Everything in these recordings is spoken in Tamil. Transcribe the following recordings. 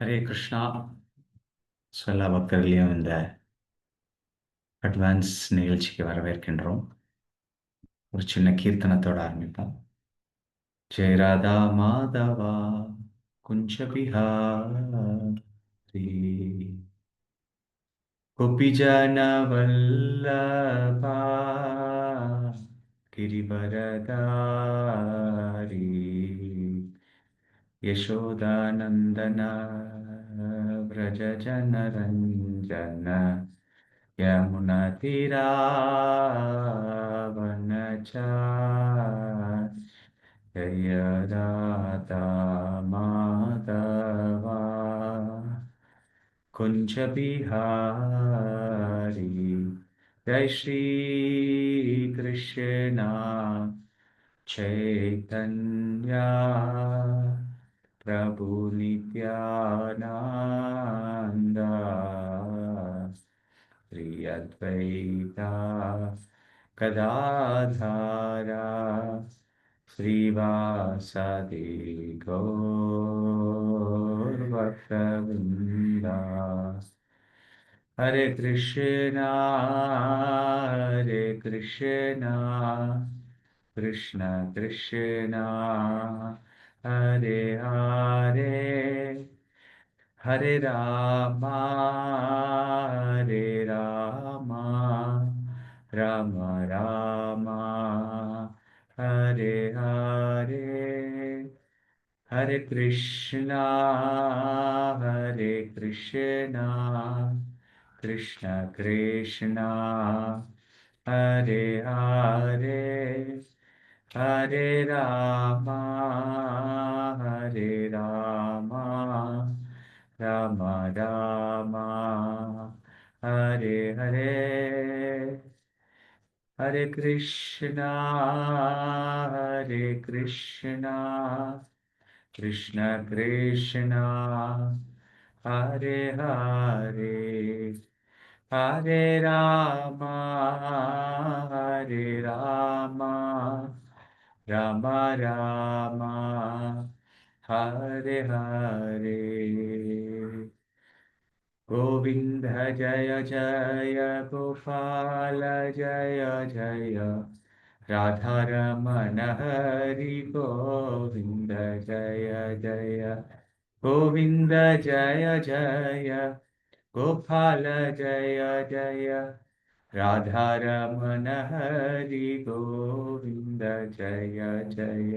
ஹரே கிருஷ்ணா. எல்லா பக்தர்களையும் இந்த அட்வான்ஸ் நிகழ்ச்சிக்கு வரவேற்கின்றோம். ஒரு சின்ன கீர்த்தனத்தோட ஆரம்பிப்போம். ஜெய ராதா மாதவா குஞ்ச பிஹாரி கோபிஜன வல்லபா கிரிவரதாரி यशोदानन्दन व्रजजनरञ्जन यमुनतिरावनचारि जय राधा माधवा कुञ्ज बिहारी जय श्री कृष्ण चैतन्य प्रभु नित्यानंद श्री अद्वैता गदाधर श्रीवासदि गौरभक्तवृंद हरे कृष्णा कृष्ण कृष्ण हरे हरे हरे राम राम राम हरे हरे हरे कृष्णा कृष्ण कृष्ण हरे हरे हरे राम राम राम हरे हरे हरे कृष्णा कृष्ण कृष्ण हरे हरे हरे राम राम राम हरे हरे गोविंद जय जय गोपाल जय जय राधारमण हरि गोविंद जय जय गोविंद जय जय गोपाल जय जय राधारमण हरि गोविंद जय जय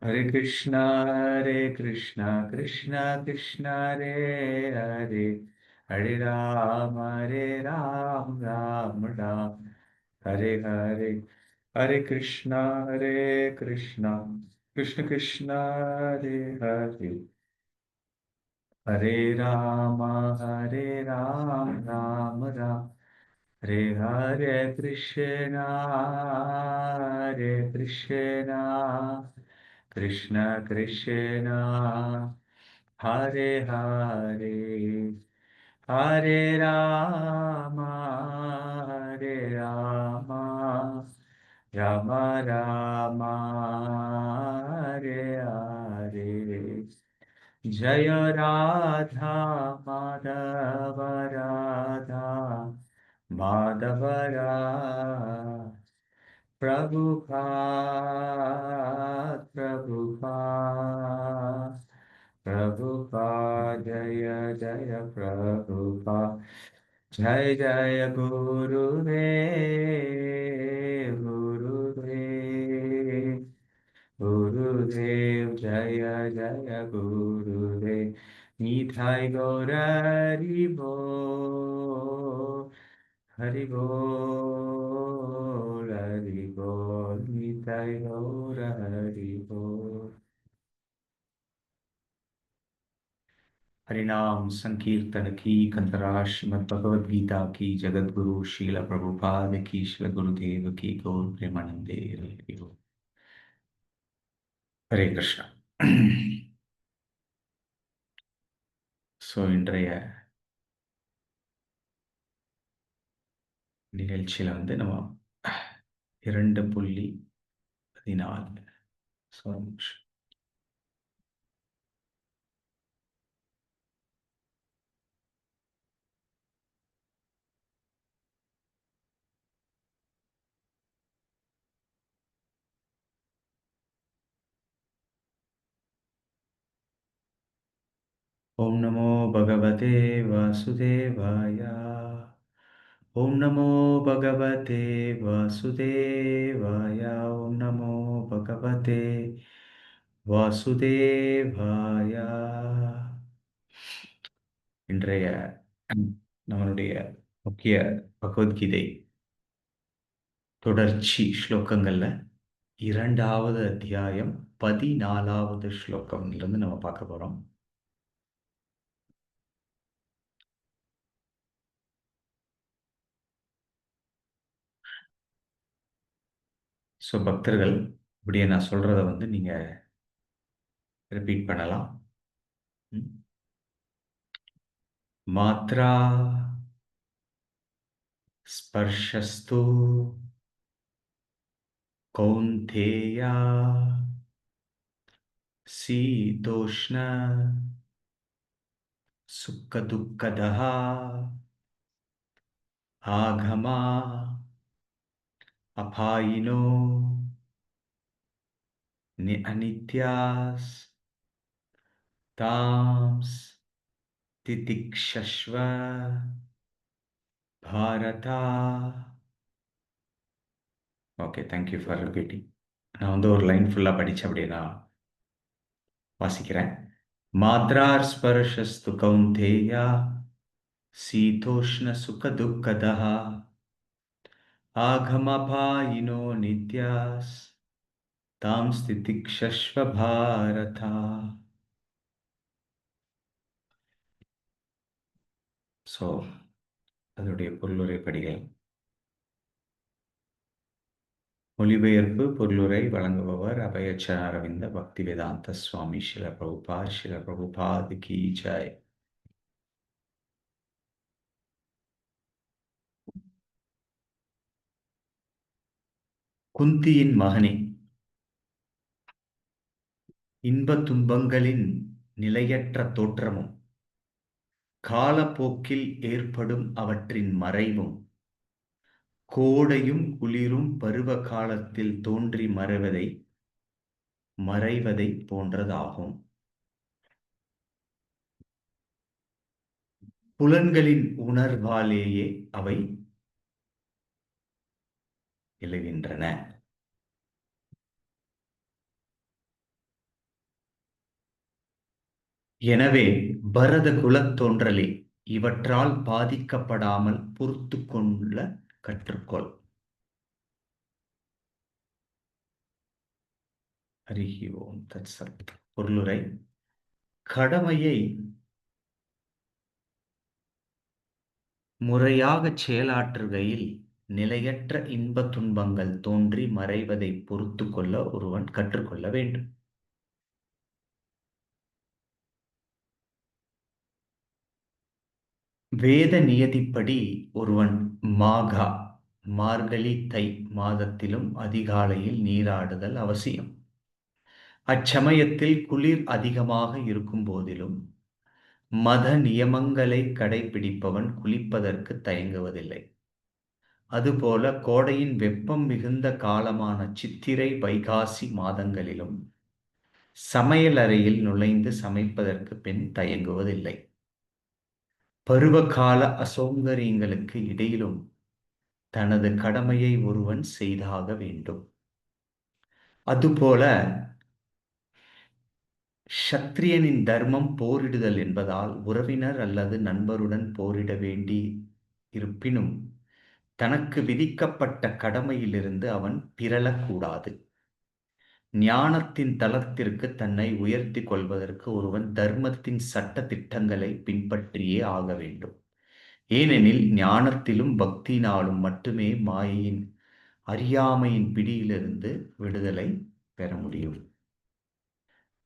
हरे कृष्णा कृष्णा कृष्णा हरे हरे हरे राम राम राम हरे हरे हरे कृष्णा कृष्णा कृष्ण कृष्ण हरे हरे हरे राम राम राम हरे हरे कृष्णा कृष्ण कृष्ण हरे हरे हरे राम राम राम हरे हरे जय राधा माधव राधा माधव प्रभुपाद प्रभुपाद जय जय प्रभुपाद जय जय गुरुदेव जय जय गुरुदेव निताय गौर हरि बोल निताय गौर हरि बोल। हरिनाम संकीर्तन की कंतरा श्रीमद् भगवद गीता की जगत गुरु शील प्रभुपाद की श्रील गुरुदेव की गौर प्रेमानंदे हरि बोल। हरे कृष्णा। இன்றைய நிகழ்ச்சியில் நம்ம 2.14 ॐ नमो भगवते वासुदेवाय। ॐ नमो भगवते वासुदेवाय। ॐ नमो भगवते வாசுதேவாய. இன்றைய நம்மளுடைய முக்கிய பகவத்கீதை தொடர்ச்சி ஸ்லோகங்கள்ல இரண்டாவது அத்தியாயம் 14வது ஸ்லோகம்லேருந்து நம்ம பார்க்க போறோம். ஸோ பக்தர்கள் இப்படியே நான் சொல்றத நீங்க ரிப்பீட் பண்ணலாம். மாத்ரா ஸ்பர்ஷஸ்து கௌந்தேயா சீதோஷ்ண சுக்கதுக்கதः ஆகமா அபாயினோ அனித்யாஸ் தாம்ஸ் திதிக்ஷஸ்வ பாரதா. Okay, thank you for repeating. நான் ஒரு லைன் ஃபுல்லாக படித்தேன், அப்படியே நான் வாசிக்கிறேன். மாத்ரார் ஸ்பர்ஷஸ்து கௌந்தேயா சீதோஷ்ண சுகதுக்கதः ஆகமபாயினோ நித்யாஸ் தாம் ஸ்திதிக்ஷஸ்வ பாரதா. ஸோ அதனுடைய பொருளுரை படிகள். மொழிபெயர்ப்பு பொருளுரை வழங்குபவர் அபயச்ச அரவிந்த பக்தி வேதாந்த சுவாமி ஸ்ரீல பிரபுபாத். ஸ்ரீல பிரபுபாத் கி ஜெய். குந்தியின் மகனே, இன்ப துன்பங்களின் நிலையற்ற தோற்றமும் காலப்போக்கில் ஏற்படும் அவற்றின் மறைவும் கோடையும் குளிரும் பருவ காலத்தில் தோன்றி மறைவதை போன்றதாகும். புலன்களின் உணர்வாலேயே அவை எழுகின்றன. எனவே பரத குலத்தோன்றலே, இவற்றால் பாதிக்கப்படாமல் பொறுத்து கொள்ள கற்றுக்கொள். ஹரிஹி ஓம் தத் சத். பொருளுரை. கடமையை முறையாக செயலாற்றுகையில் நிலையற்ற இன்ப துன்பங்கள் தோன்றி மறைவதை பொறுத்து கொள்ள ஒருவன் கற்றுக்கொள்ள வேண்டும். வேத நியதிப்படி ஒருவன் மார்கழி தை மாதத்திலும் அதிகாலையில் நீராடுதல் அவசியம். அச்சமயத்தில் குளிர் அதிகமாக இருக்கும் போதிலும் மத நியமங்களை கடைபிடிப்பவன் குளிப்பதற்கு தயங்குவதில்லை. அதுபோல கோடையின் வெப்பம் மிகுந்த காலமான சித்திரை வைகாசி மாதங்களிலும் சமையலறையில் நுழைந்து சமைப்பதற்கு பெண் தயங்குவதில்லை. பருவகால அசௌகரியங்களுக்கு இடையிலும் தனது கடமையை ஒருவன் செய்தாக வேண்டும். அதுபோல க்ஷத்ரியனின் தர்மம் போரிடுதல் என்பதால் உறவினர் அல்லது நண்பருடன் போரிட வேண்டி இருப்பினும் தனக்கு விதிக்கப்பட்ட கடமையிலிருந்து அவன் பிறழக்கூடாது. ஞானத்தின் தளத்திற்கு தன்னை உயர்த்தி கொள்வதற்கு ஒருவன் தர்மத்தின் சட்ட திட்டங்களை பின்பற்றியே ஆக வேண்டும். ஏனெனில் ஞானத்திலும் பக்தியினாலும் மட்டுமே மாயையின் அறியாமையின் பிடியிலிருந்து விடுதலை பெற முடியும்.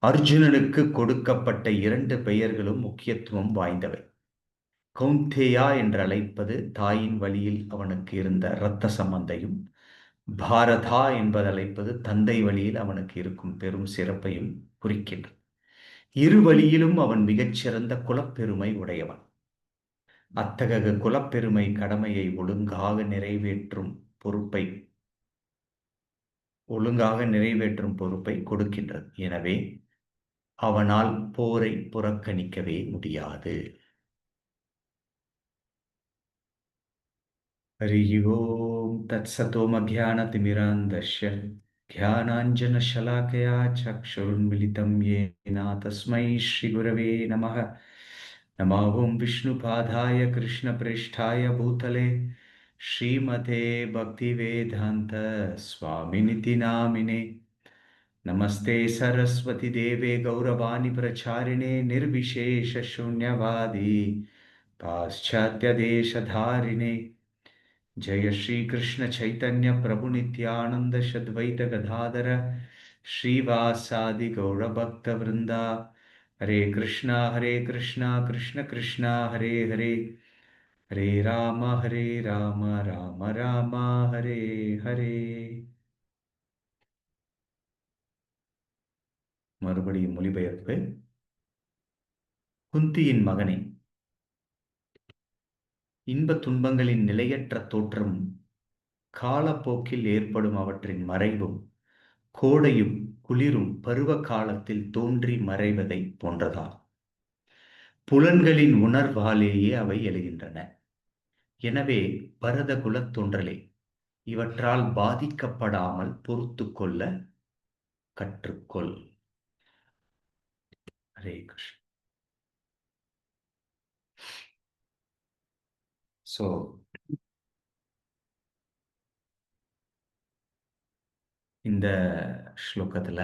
அர்ஜுனனுக்கு கொடுக்கப்பட்ட 2 பெயர்களும் முக்கியத்துவம் வாய்ந்தவை. கௌந்தேயா என்று அழைப்பது தாயின் வழியில் அவனுக்கு இருந்த இரத்த சம்பந்தையும், பாரதா என்பதழைப்பது தந்தை வழியில் அவனுக்கு இருக்கும் பெரும் சிறப்பையும் குறிக்கின்றது. இரு வழியிலும் அவன் மிகச்சிறந்த குலப்பெருமை உடையவன். அத்தகைய குலப்பெருமை கடமையை ஒழுங்காக நிறைவேற்றும் பொறுப்பை கொடுக்கின்றது. எனவே அவனால் போரை புறக்கணிக்கவே முடியாது. हरिः ओम् तत्सतोमज्ञानतिमिरान्धस्य ज्ञानाञ्जनशलाकया चक्षुरुन्मिलितं येन तस्मै श्रीगुरवे नमः। नमो ॐ विष्णुपादाय कृष्णप्रेष्ठाय भूतले श्रीमते भक्तिवेदान्त स्वामिनिति नामिने। नमस्ते सरस्वती देवे गौरवाणी प्रचारिणे निर्विशेषशून्यवादी पाश्चात्यदेशधारिणे। जय श्री कृष्ण चैतन्य प्रभु नित्यानंद शद्वैत गदाधर श्रीवासादि गौर भक्त वृंदा। हरे कृष्णा कृष्ण कृष्णा हरे हरे, हरे राम राम राम हरे हरे। மறுபடியும் மொழிபெயர்ப்பு. குந்தியின் மகனே, இன்பத் துன்பங்களின் நிலையற்ற தோற்றம், காலப்போக்கில் ஏற்படும் அவற்றின் மறைவும், கோடையும் குளிரும் பருவ காலத்தில் தோன்றி மறைவதை போன்றதா. புலன்களின் உணர்வாலேயே அவை எழுகின்றன. எனவே பரத குலத் தோன்றலே, இவற்றால் பாதிக்கப்படாமல் பொறுத்து கொள்ள கற்றுக்கொள். ஹரே கிருஷ்ண. ஸோ இந்த ஸ்லோகத்தில்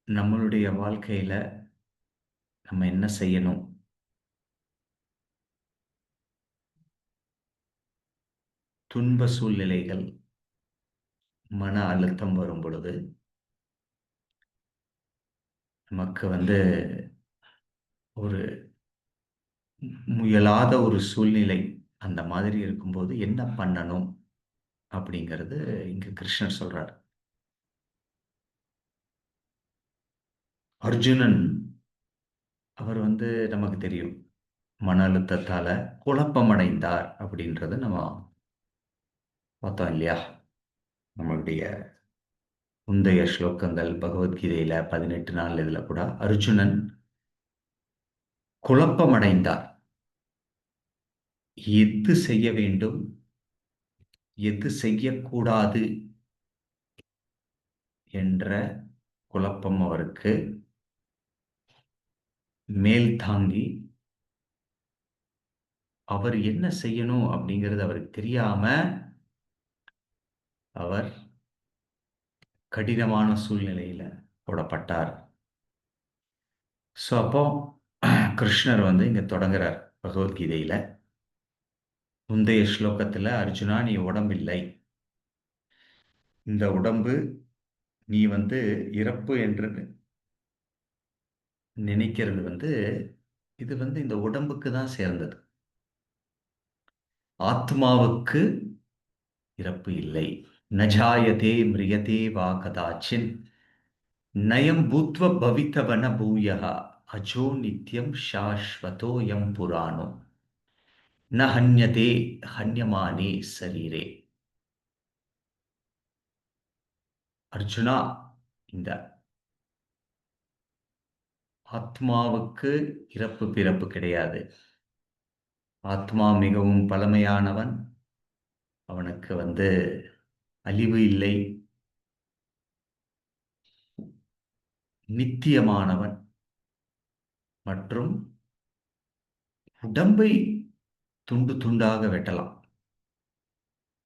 நம்மளுடைய வாழ்க்கையில் நம்ம என்ன செய்யணும், துன்ப சூழ்நிலைகள், மன அழுத்தம் வரும் பொழுது நமக்கு ஒரு முயலாத ஒரு சூழ்நிலை அந்த மாதிரி இருக்கும்போது என்ன பண்ணணும் அப்படிங்கிறது இங்க கிருஷ்ணர் சொல்றார். அர்ஜுனன் அவர் நமக்கு தெரியும், மன அழுத்தத்தால குழப்பமடைந்தார் அப்படின்றத நம்ம பார்த்தோம் இல்லையா. நம்மளுடைய முந்தைய ஸ்லோகங்கள் பகவத்கீதையில 18 நாள் இதுல கூட அர்ஜுனன் குழப்பமடைந்தார். எது செய்ய வேண்டும், எது செய்யக்கூடாது என்ற குழப்பம் அவருக்கு மேல் தாங்கி, அவர் என்ன செய்யணும் அப்படிங்கிறது அவருக்கு தெரியாம அவர் கடினமான சூழ்நிலையில போடப்பட்டார். ஸோ அப்போ கிருஷ்ணர் இங்க தொடங்குறார் பகவத்கீதையில. முந்தைய ஸ்லோகத்துல அர்ஜுனா, நீ உடம்பில்லை, இந்த உடம்பு நீ இறப்பு என்று நினைக்கிறது இது இந்த உடம்புக்கு தான் சேர்ந்தது. ஆத்மாவுக்கு இறப்பு இல்லை. நஜாயதே மிரியதே வா கதாச்சின் நயம் பூத்வ பவித்தவன பூயः அஜோ நித்யம் சாஸ்வதோயம் புராணோ ந ஹன்யதே ஹன்யமானே சரீரே. அர்ஜுனா, இந்த ஆத்மாவுக்கு இறப்பு பிறப்பு கிடையாது. ஆத்மா மிகவும் பழமையானவன், அவனுக்கு அழிவு இல்லை, நித்தியமானவன். மற்றும் உடம்பை துண்டு துண்டாக வெட்டலாம்,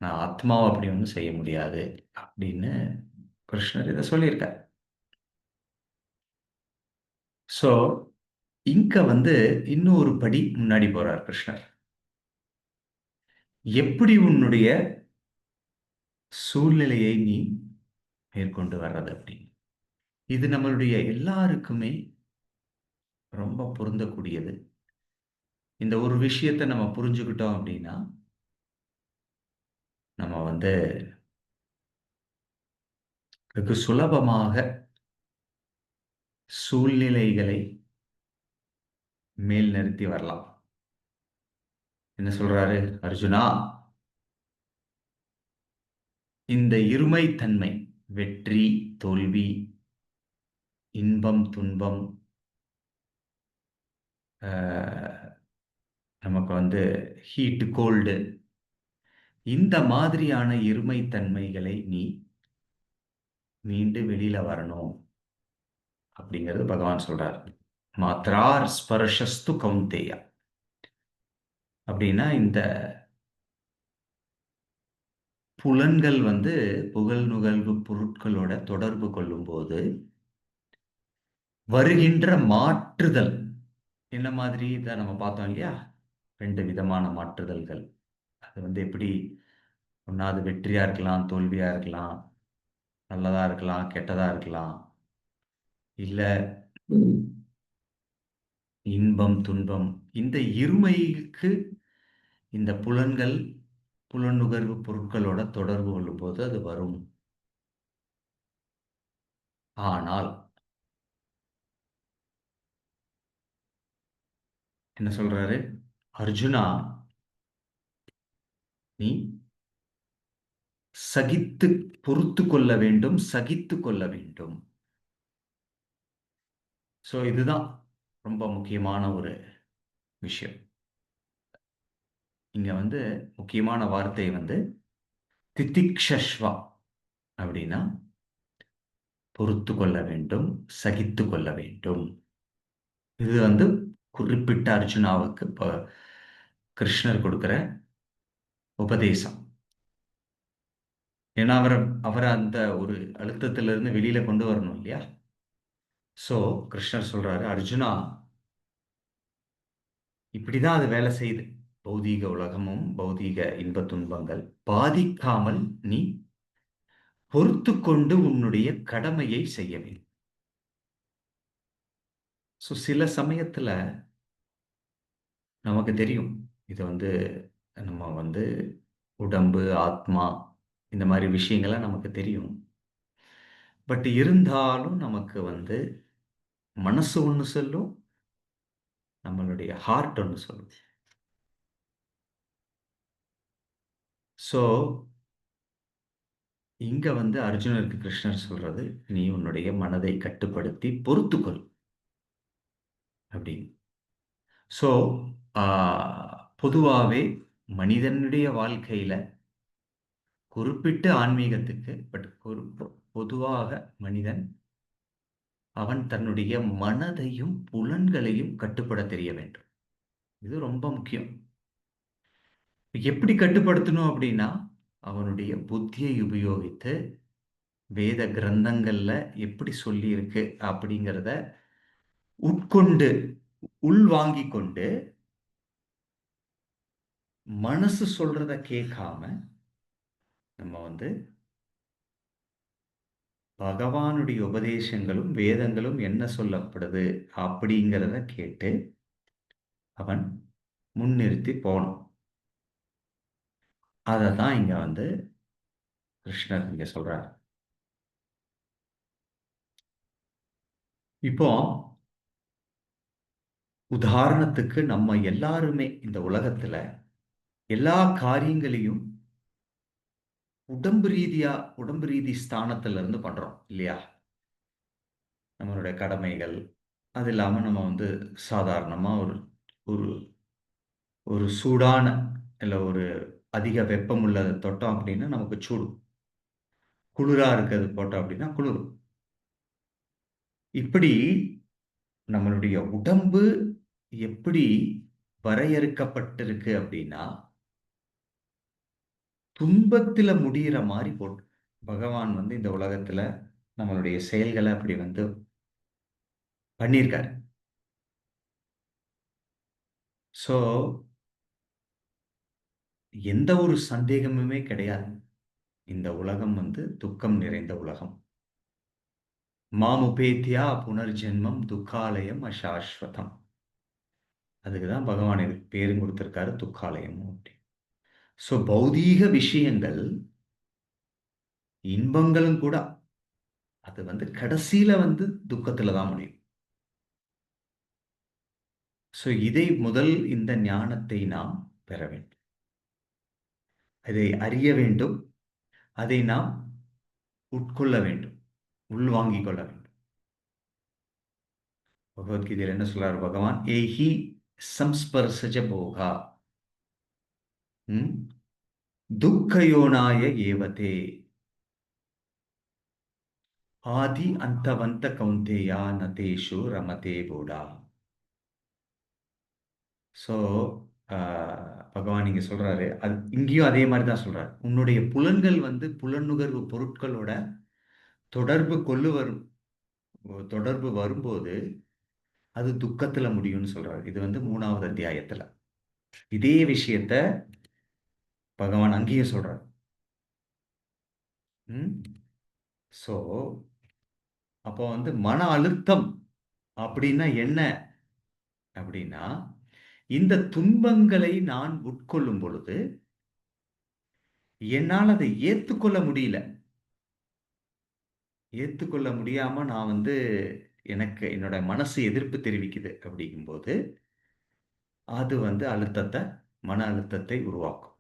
நான் ஆத்மாவை அப்படி ஒன்றும் செய்ய முடியாது அப்படின்னு கிருஷ்ணர் இதை சொல்லியிருக்கார். ஸோ இங்க இன்னொரு படி முன்னாடி போறார் கிருஷ்ணர். எப்படி உன்னுடைய சூழ்நிலையை நீ மேற்கொண்டு வர்றது அப்படின்னு. இது நம்மளுடைய எல்லாருக்குமே ரொம்ப பொருந்தக்கூடியது. இந்த ஒரு விஷயத்தை நம்ம புரிஞ்சுக்கிட்டோம் அப்படின்னா நம்ம வெகு சுலபமாக சூழ்நிலைகளை மேல் நிறுத்தி வரலாம். என்ன சொல்றாரு அர்ஜுனா, இந்த இருமைத்தன்மை, வெற்றி, தோல்வி, இன்பம், துன்பம், நமக்கு வந்து ஹீட், கோல்டு, இந்த மாதிரியான இருமைத்தன்மைகளை நீ மீண்டு வெளியில வரணும் அப்படிங்கிறது பகவான் சொல்றார். மாத்ரார் ஸ்பர்ஷஸ்து கௌந்தேயா. அப்படின்னா இந்த புலன்கள் வந்து புகழ் நுகர்வு பொருட்களோட தொடர்பு கொள்ளும்போது வருகின்ற மாற்றுதல் என்ன மாதிரி, இதை நம்ம பார்த்தோம் இல்லையா? 2 விதமான மாற்றுதல்கள். அது வந்து எப்படி, ஒன்றாவது வெற்றியா இருக்கலாம், தோல்வியா இருக்கலாம், நல்லதா இருக்கலாம், கெட்டதா இருக்கலாம், இல்ல இன்பம், துன்பம். இந்த இருமைக்கு இந்த புலன்கள் புலனுகர்வு பொருட்களோட தொடர்பு கொள்ளும்போது அது வரும். ஆனால் என்ன சொல்றாரு அர்ஜுனா, நீ சகித்து பொறுத்து கொள்ள வேண்டும், சகித்து கொள்ள வேண்டும். ஸோ இதுதான் ரொம்ப முக்கியமான ஒரு விஷயம். இங்க வந்து முக்கியமான வார்த்தை வந்து திதிக்ஷஸ்வா. அப்படின்னா பொறுத்து கொள்ள வேண்டும், சகித்து கொள்ள வேண்டும். இது வந்து குறிப்பிட்ட அர்ஜுனாவுக்கு கிருஷ்ணர் கொடுக்கிற உபதேசம். ஏன்னா அவரை அந்த ஒரு அழுத்தத்திலிருந்து வெளியில கொண்டு வரணும் இல்லையா? சோ கிருஷ்ணர் சொல்றாரு, அர்ஜுனா, இப்படிதான் அது வேலை செய்யுது. பௌதீக உலகமும் பௌதீக இன்ப துன்பங்கள் பாதிக்காமல் நீ பொறுத்து கொண்டு உன்னுடைய கடமையை செய்ய வேண்டும். ஸோ சில சமயத்துல நமக்கு தெரியும், இது வந்து நம்ம வந்து உடம்பு, ஆத்மா, இந்த மாதிரி விஷயங்கள்லாம் நமக்கு தெரியும். பட் இருந்தாலும் நமக்கு வந்து மனசு ஒன்று சொல்லும், நம்மளுடைய ஹார்ட் ஒன்று சொல்லும். ஸோ இங்க வந்து அர்ஜுனருக்கு கிருஷ்ணர் சொல்றது, நீ உன்னுடைய மனதை கட்டுப்படுத்தி பொறுத்துக்கொள் அப்படின்னு. ஸோ பொதுவாகவே மனிதனுடைய வாழ்க்கையில குறிப்பிட்டு ஆன்மீகத்துக்கு, பட் பொதுவாக மனிதன் அவன் தன்னுடைய மனதையும் புலன்களையும் கட்டுப்பட தெரிய வேண்டும். இது ரொம்ப முக்கியம். எப்படி கட்டுப்படுத்தணும் அப்படின்னா, அவனுடைய புத்தியை உபயோகித்து வேத கிரந்தங்கள்ல எப்படி சொல்லி இருக்கு அப்படிங்கிறத உட்கொண்டு உள்வாங்கிக் கொண்டு மனசு சொல்றத கேட்காம நம்ம வந்து பகவானுடைய உபதேசங்களும் வேதங்களும் என்ன சொல்லப்படுது அப்படிங்கிறத கேட்டு அவன் முன்னிறுத்தி போகணும். அதை தான் இங்க வந்து கிருஷ்ணர் இங்க சொல்றார். இப்போ உதாரணத்துக்கு நம்ம எல்லாருமே இந்த உலகத்துல எல்லா காரியங்களையும் உடம்பு ரீதி ஸ்தானத்துல இருந்து பண்றோம் இல்லையா? நம்மளுடைய கடமைகள், அது இல்லாம நம்ம வந்து சாதாரணமா ஒரு ஒரு ஒரு சூடான இல்ல ஒரு அதிக வெப்பம் உள்ளதை தொட்டோம் அப்படின்னா நமக்கு சூடு, குளிரா இருக்கிறது போட்டோம் அப்படின்னா குளிரும். இப்படி நம்மளுடைய உடம்பு எப்படி வரையறுக்கப்பட்டிருக்கு அப்படின்னா, துன்பத்துல முடியிற மாதிரி போட்டு பகவான் வந்து இந்த உலகத்துல நம்மளுடைய செயல்களை அப்படி வந்து பண்ணியிருக்காரு. சோ எந்த ஒரு சந்தேகமுமே கிடையாது, இந்த உலகம் வந்து துக்கம் நிறைந்த உலகம். மாமுபேத்தியா புனர்ஜென்மம் துக்காலயம் அசாஸ்வதம். அதுக்குதான் பகவான் இதுக்கு பேரும் கொடுத்திருக்காரு, துக்காலயம் அப்படி. சோ பௌதீக விஷயங்கள், இன்பங்களும் கூட, அது வந்து கடைசியில வந்து துக்கத்துல தான் முடியும். சோ இதை முதல் இந்த ஞானத்தை நாம் பெற வேண்டும், இதை அறிய வேண்டும். அதை நாம் உட்கொள்ள வேண்டும், உள்வாங்கிக் கொள்ள வேண்டும். பகவத்கீதையில் என்ன சொல்றார் பகவான்? ஏஹி சம்ஸ்பர்சஜ போகா ம்? துக்கயோனாய ஏவதே ஆதி அந்தவந்த கௌந்தேயா நதேஷு ரமதே போடா. ஸோ பகவான் இங்க சொல்றாரு, அது இங்கேயும் அதே மாதிரி தான் சொல்றாரு. உன்னுடைய புலன்கள் வந்து புலனுகர்வு பொருட்களோட தொடர்பு கொள்ளு வரும், தொடர்பு வரும்போது அது துக்கத்துல முடியும்னு சொல்றாரு. இது வந்து 3வது அத்தியாயத்துல இதே விஷயத்த பகவான் அங்கேயும் சொல்றாரு. ம் ஸோ அப்போ வந்து மன அழுத்தம் அப்படின்னா என்ன அப்படின்னா, இந்த துன்பங்களை நான் உட்கொள்ளும் பொழுது என்னால் அதை ஏத்துக்கொள்ள முடியல. ஏத்துக்கொள்ள முடியாம நான் வந்து எனக்கு என்னோட மனசு எதிர்ப்பு தெரிவிக்குது அப்படிங்கும்போது, அது வந்து மன அழுத்தத்தை உருவாக்கும்.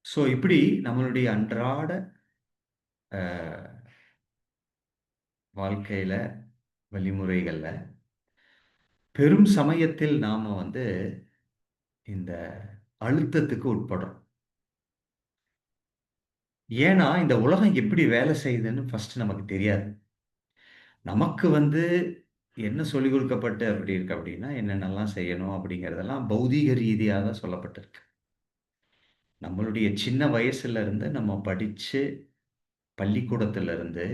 ஸோ இப்படி நம்மளுடைய அன்றாட அ வாழ்க்கையில, வழிமுறைகள்ல பெரும் சமயத்தில் நாம வந்து இந்த அழுத்தத்துக்கு உட்படுறோம். ஏன்னா, இந்த உலகம் எப்படி வேலை செய்யுதுன்னு ஃபர்ஸ்ட் நமக்கு தெரியாது. நமக்கு வந்து என்ன சொல்லிக் கொடுக்கப்பட்டு அப்படி இருக்கு அப்படின்னா, என்னென்னலாம் செய்யணும் அப்படிங்கிறதெல்லாம் பௌதீக ரீதியா தான் சொல்லப்பட்டிருக்கு. நம்மளுடைய சின்ன வயசுல இருந்து நம்ம படிச்சு, பள்ளிக்கூடத்துல இருந்து,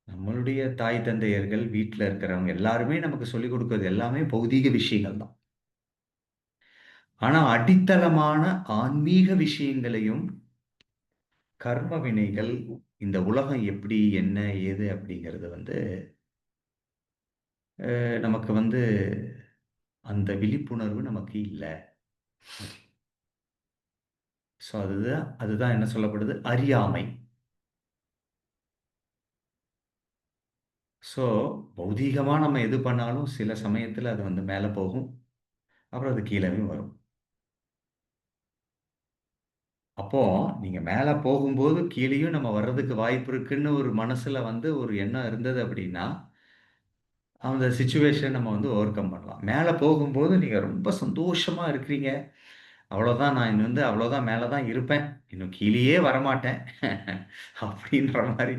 நம்மளுடைய தாய் தந்தையர்கள், வீட்ல இருக்கிறவங்க எல்லாருமே நமக்கு சொல்லிக் கொடுக்கிறது எல்லாமே பௌதீக விஷயங்கள் தான். ஆனா அடித்தளமான ஆன்மீக விஷயங்களையும், கர்ம வினைகள், இந்த உலகம் எப்படி, என்ன, ஏது அப்படிங்கிறது வந்து நமக்கு வந்து அந்த விழிப்புணர்வு நமக்கு இல்ல. ஸோ அதுதான் அதுதான் என்ன சொல்லப்படுது? அறியாமை. ஸோ பௌதீகமா நம்ம எது பண்ணாலும் சில சமயத்துல அது வந்து மேல போகும். அப்புறம் அது கீழயும் வரும். அப்போ நீங்க மேல போகும்போது கீழயும் நம்ம வர்றதுக்கு வாய்ப்பு இருக்குன்னு ஒரு மனசுல வந்து ஒரு எண்ணம் இருந்தது அப்படின்னா, அந்த சிச்சுவேஷன் நம்ம வந்து ஓவர் கம் பண்ணலாம். மேல போகும்போது நீங்க ரொம்ப சந்தோஷமா இருக்கிறீங்க. அவ்வளோதான் நான் இன்னும் வந்து அவ்வளோதான் மேல தான் இருப்பேன். இன்னும் கீழயே வரமாட்டேன். அப்படின்ற மாரி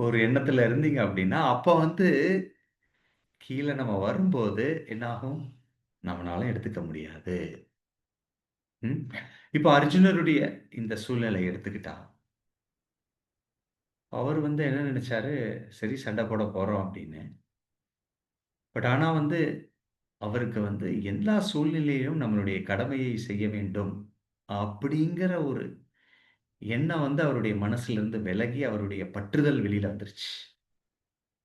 ஒரு எண்ணத்துல இருந்தீங்க அப்படின்னா, அப்ப வந்து கீழ நம்ம வரும்போது என்னாகும்? நம்மனால எடுத்துக்க முடியாது. ம். இப்ப அர்ஜுனருடைய இந்த சூழ்நிலைய எடுத்துக்கிட்டா, அவர் வந்து என்ன நெனச்சாரு, சரி சண்ட போட போறோம் அப்படின்னு. பட் ஆனா வந்து அவருக்கு வந்து எல்லா சூழ்நிலையிலும் நம்மளுடைய கடமையை செய்ய வேண்டும். அப்படிங்கிற ஒரு எண்ணம் வந்து அவருடைய மனசுலருந்து விலகி, அவருடைய பற்றுதல் வெளியில வந்துருச்சு.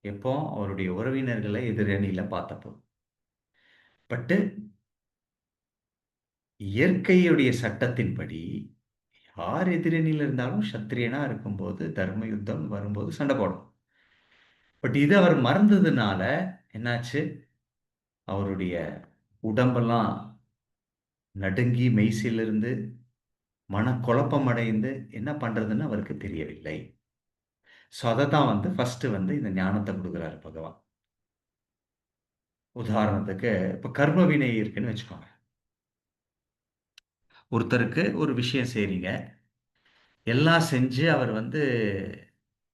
எப்போ? அவருடைய உறவினர்கள எதிரணியில பார்த்தப்போ. பட்டு இயற்கையுடைய சட்டத்தின்படி, யார் எதிரணியில இருந்தாலும் சத்திரியனா இருக்கும்போது, தர்ம யுத்தம் வரும்போது சண்ட போடணும். பட் இத அவர் மறந்ததுனால என்னாச்சு? அவருடைய உடம்பெல்லாம் நடுங்கி, மெய் சிலிர்த்து, மனக்குழப்பம் அடைந்து, என்ன பண்றதுன்னு அவருக்கு தெரியவில்லை. ஸோ அதத்தான் வந்து ஃபர்ஸ்ட்டு வந்து இந்த ஞானத்த குடுக்குறாரு பகவான். உதாரணத்துக்கு, இப்ப கர்ம வினை இருக்குன்னு வச்சுக்கோங்க. ஒருத்தருக்கு ஒரு விஷயம் செய்றீங்க. எல்லாம் செஞ்சு அவர் வந்து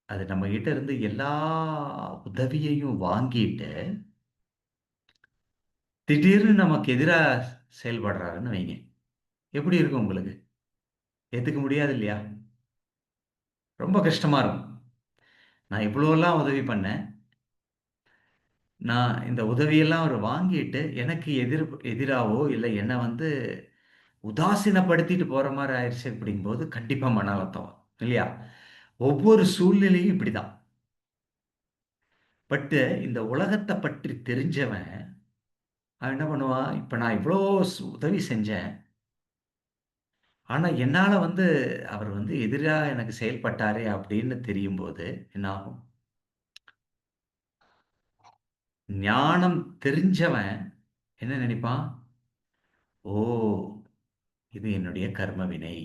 அது நம்மகிட்ட இருந்து எல்லா உதவியையும் வாங்கிட்டு, திடீர்னு நமக்கு எதிரா செயல்படுறாருன்னு வைங்க. எப்படி இருக்கும் உங்களுக்கு? ஏத்துக்க முடியாது இல்லையா? ரொம்ப கஷ்டமா இருக்கும். நான் இவ்வளோலாம் உதவி பண்ணேன். நான் இந்த உதவியெல்லாம் அவரு வாங்கிட்டு, எனக்கு எதிராவோ, இல்ல என்ன வந்து உதாசீனப்படுத்திட்டு போற மாரி ஆயிருச்சு அப்படிங்கும்போது, கண்டிப்பா மன அழுத்தம் வரும். இல்லையா? ஒவ்வொரு சூழ்நிலையும் இப்படிதான். பட்டு இந்த உலகத்த பற்றி தெரிஞ்சவன், அவன் என்ன பண்ணுவான், இப்ப நான் இவ்வளோ உதவி செஞ்சேன். ஆனா என்னால வந்து அவர் வந்து எதிரா எனக்கு செயல்பட்டாரே அப்படின்னு தெரியும்போது, என்ன ஆகும்? ஞானம் தெரிஞ்சவன் என்ன நினைப்பான்? ஓ! இது என்னுடைய கர்ம வினை.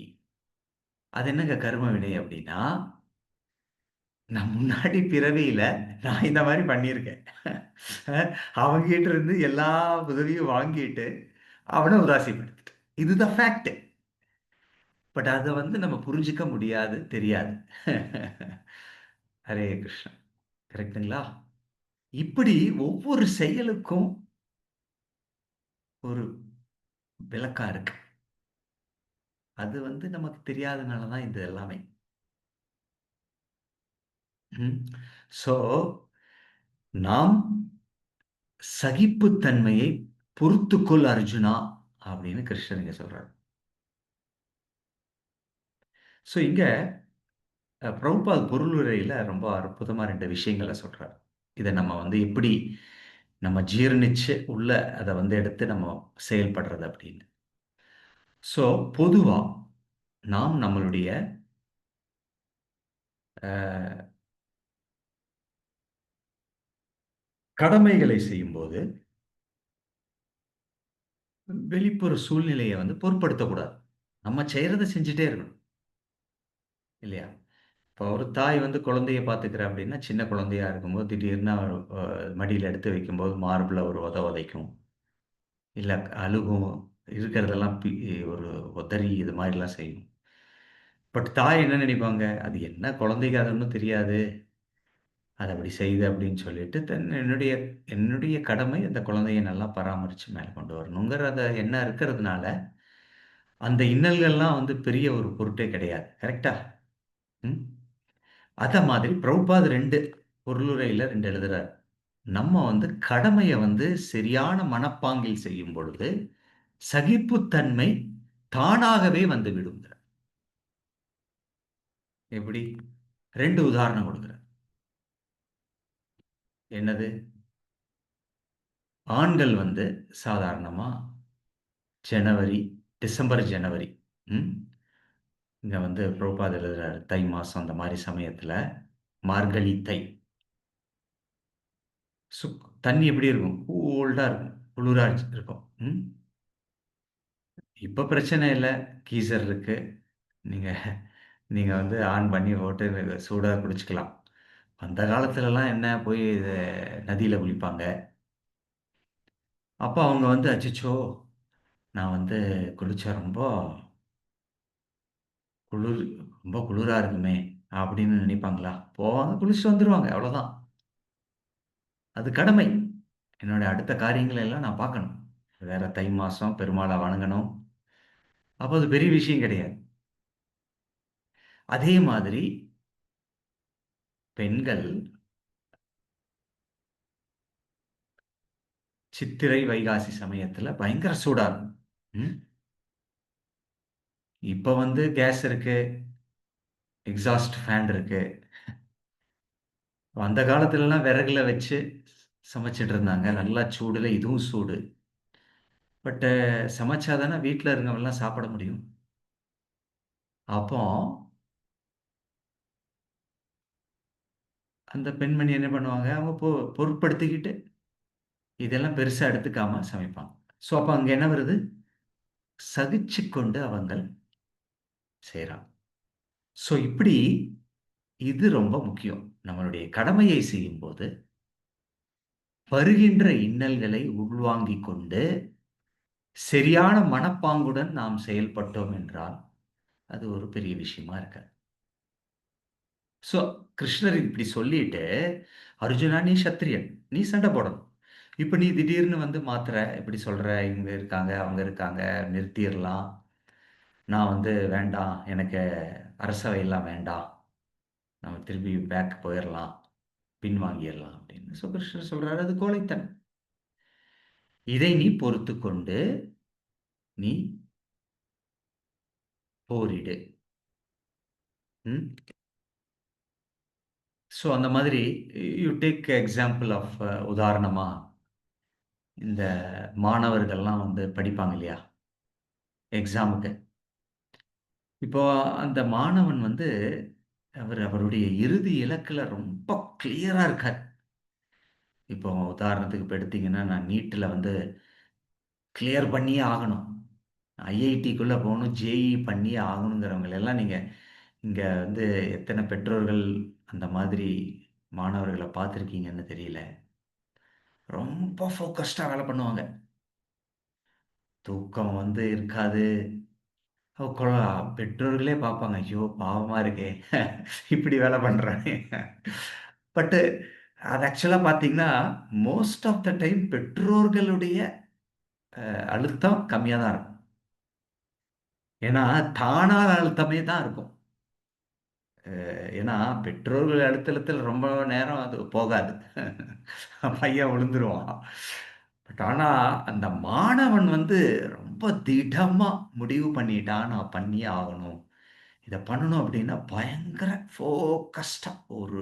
அது என்னங்க கர்ம வினை அப்படின்னா, நான் முன்னாடி பிறவியில நான் இந்த மாரி பண்ணியிருக்கேன். அ அவன்கிட்ட இருந்து எல்லா உதவியும் வாங்கிட்டு, அவன உதாசீனப்படுத்திட்டேன். இதுதான் ஃபேக்ட். பட் அத வந்து நம்ம புரிஞ்சுக்க முடியாது, தெரியாது. ஹரே கிருஷ்ணா. கரெக்ட்டுங்களா? இப்படி ஒவ்வொரு செயலுக்கும் ஒரு விளக்கம் இருக்கு. அது வந்து நமக்கு தெரியாதனால தான் இது எல்லாமே. ம். ஸோ, நாம் சகிப்புத்தன்மையை பொறுத்துக்கொள் அர்ஜுனா அப்படின்னு கிருஷ்ணர் இங்க சொல்றாரு. ஸோ இங்க பிரபுபாத் பொருளுரையில ரொம்ப அற்புதமா 2 விஷயங்கள சொல்றார். இத நம்ம வந்து எப்படி நம்ம ஜீரணிச்சு உள்ள அத வந்து எடுத்து நம்ம செயல்படுறது அப்படின்னு. ஸோ பொதுவா நாம் நம்மளுடைய அ கடமைகளை செய்யும்போது, வெளிப்புற சூழ்நிலைய வந்து பொருட்படுத்தக்கூடாது. நம்ம செய்றத செஞ்சுட்டே இருக்கணும். இல்லையா? இப்போ ஒரு தாய் வந்து குழந்தைய பார்த்துக்கிறா அப்படின்னா, சின்ன குழந்தையா இருக்கும்போது திடீர்னு மடியில எடுத்து வைக்கும்போது மார்பில ஒரு உத உதைக்கும். இல்ல அழுகும். இருக்கிறதெல்லாம் ஒரு உதறி இது மாரிலாம் செய்யும். பட் தாய் என்ன நினைப்பாங்க? அது என்ன குழந்தைக்கு அது ஒண்ணும் தெரியாது. அது அப்படி செய்யுது அப்படின்னு சொல்லிட்டு, என்னுடைய என்னுடைய கடமை அந்த குழந்தைய நல்லா பராமரிச்சு மேல கொண்டு வரணுங்கிறத எண்ணம் இருக்கிறதுனால, அந்த இன்னல்கள்லாம் வந்து பெரிய ஒரு பொருட்டே கிடையாது. கரெக்ட்டா? ம். அத மாதிரி பிரபுபாத் 2 பொருளுரையில 2 எழுதுறார். நம்ம வந்து கடமைய வந்து சரியான மனப்பாங்கில் செய்யும் பொழுது, சகிப்புத்தன்மை தானாகவே வந்துவிடும்ங்கிறார். எப்படி? 2 உதாரணம் குடுக்குறார். என்னது? ஆண்கள் வந்து சாதாரணமா ஜனவரி, டிசம்பர், ஜனவரி ம். இங்க வந்து பிரபுபாத் எழுதுறாரு. தை மாசம் அந்த மாரி சமயத்துல, மார்கழி, தை. தண்ணி எப்படி இருக்கும்? கூல்டா இருக்கும். குளிரா இருக்கும். ம். இப்ப பிரச்சனை இல்ல. கீசர் இருக்கு. நீங்க நீங்க வந்து ஆன் பண்ணி போட்டு சூடா குடிச்சுக்கலாம். அந்த காலத்துலலாம் என்ன போய் நதியில குளிப்பாங்க. அப்ப அவங்க வந்து அச்சச்சோ! நான் வந்து குளிச்சா குளிர் ரொம்ப குளிரா இருக்குமே! அப்படின்னு நினைப்பாங்களா? போவாங்க, குளிச்சுட்டு வந்துருவாங்க. அவ்வளோதான். அது கடமை. என்னோட அடுத்த காரியங்கள எல்லாம் நான் பார்க்கணும். வேற தை மாசம் பெருமாள வணங்கணும். அப்ப அது பெரிய விஷயம் கிடையாது. அதே மாதிரி பெண்கள் சித்திரை, வைகாசி சமயத்துல பயங்கர சூடா இருக்கும். ம். இப்ப வந்து கேஸ் இருக்கு, எக்ஸாஸ்ட் ஃபேன் இருக்கு. அந்த காலத்துலலாம் விறகுல வச்சு சமைச்சுட்டு இருந்தாங்க. நல்லா சூடுல இதுவும் சூடு. பட் சமைச்சா தானே வீட்ல இருக்கவங்கலாம் சாப்பிட முடியும். அப்போ அந்த பெண்மணி என்ன பண்ணுவாங்க, அவங்க பொருட்படுத்திக்கிட்டு இதெல்லாம் பெருசா எடுத்துக்காம சமைப்பாங்க. ஸோ அப்ப அங்க என்ன வருது? சகிச்சுக்கொண்டு அவங்கள் செய்றாங்க. ஸோ இப்படி இது ரொம்ப முக்கியம். நம்மளுடைய கடமையை செய்யும்போது, வருகின்ற இன்னல்களை உள்வாங்கிக் கொண்டு, சரியான மனப்பாங்குடன் நாம் செயல்பட்டோம் என்றால், அது ஒரு பெரிய விஷயமா இருக்காது. ஸோ கிருஷ்ணர் இப்படி சொல்லிட்டு, "அர்ஜுனா நீ சத்திரியன். நீ சண்டை போடணும். இப்ப நீ திடீர்னு வந்து மாத்துற, இப்படி சொல்ற, இவங்க இருக்காங்க, அவங்க இருக்காங்க, நிறுத்திறலாம். நான் வந்து வேண்டாம், எனக்கு அரசவையெல்லாம் வேண்டாம். நம்ம திருப்பி பேக் போயிரலாம். பின்வாங்கிரலாம்" அப்படின்னு. ஸோ கிருஷ்ணர் சொல்றாரு, அது கோழைத்தனம். இதை நீ பொறுத்துக்கொண்டு, நீ போரிடு. ம். ஸோ அந்த மாதிரி யூ டேக் எக்ஸாம்பிள் ஆஃப் உதாரணமா, இந்த மாணவர்கள்லாம் வந்து படிப்பாங்க இல்லையா? எக்ஸாமுக்கு. இப்போ அந்த மாணவன் வந்து அவருடைய இறுதி இலக்குல ரொம்ப கிளியரா இருக்கார். இப்போ உதாரணத்துக்கு இப்ப எடுத்தீங்கன்னா, நான் நீட்ல வந்து கிளியர் பண்ணியே ஆகணும். ஐஐடிக்குள்ள போகணும், ஜேஇ பண்ணியே ஆகணுங்கிறவங்கள எல்லாம் நீங்க இங்க வந்து எத்தனை பெற்றோர்கள் அந்த மாதிரி மாணவர்கள பார்த்துருக்கீங்கன்னு தெரியல. ரொம்ப ஃபோக்கஸ்டா வேலை பண்ணுவாங்க. தூக்கம் வந்து இருக்காது. ஒ கொ பெற்றோர்களே பார்ப்பாங்க. ஐயோ! பாவமா இருக்கே! இப்படி வேலை பண்றானே. பட்டு அது ஆக்சுவலா பார்த்தீங்கன்னா, மோஸ்ட் ஆஃப் த டைம் பெற்றோர்களுடைய அழுத்தம் கம்மியா தான் இருக்கும். ஏன்னா, தானா அழுத்தமே தான் இருக்கும். ஏன்னா, பெற்றோர்கள் அழுத்தத்துல ரொம்ப நேரம் அது போகாது. பையன் விழுந்துருவான். பட் ஆனா, அந்த மாணவன் வந்து ரொம்ப திடமா முடிவு பண்ணிட்டான், நான் பண்ணியே ஆகணும். இத பண்ணணும் அப்டின்னா, பயங்கர ஃபோகஸ்டா ஒரு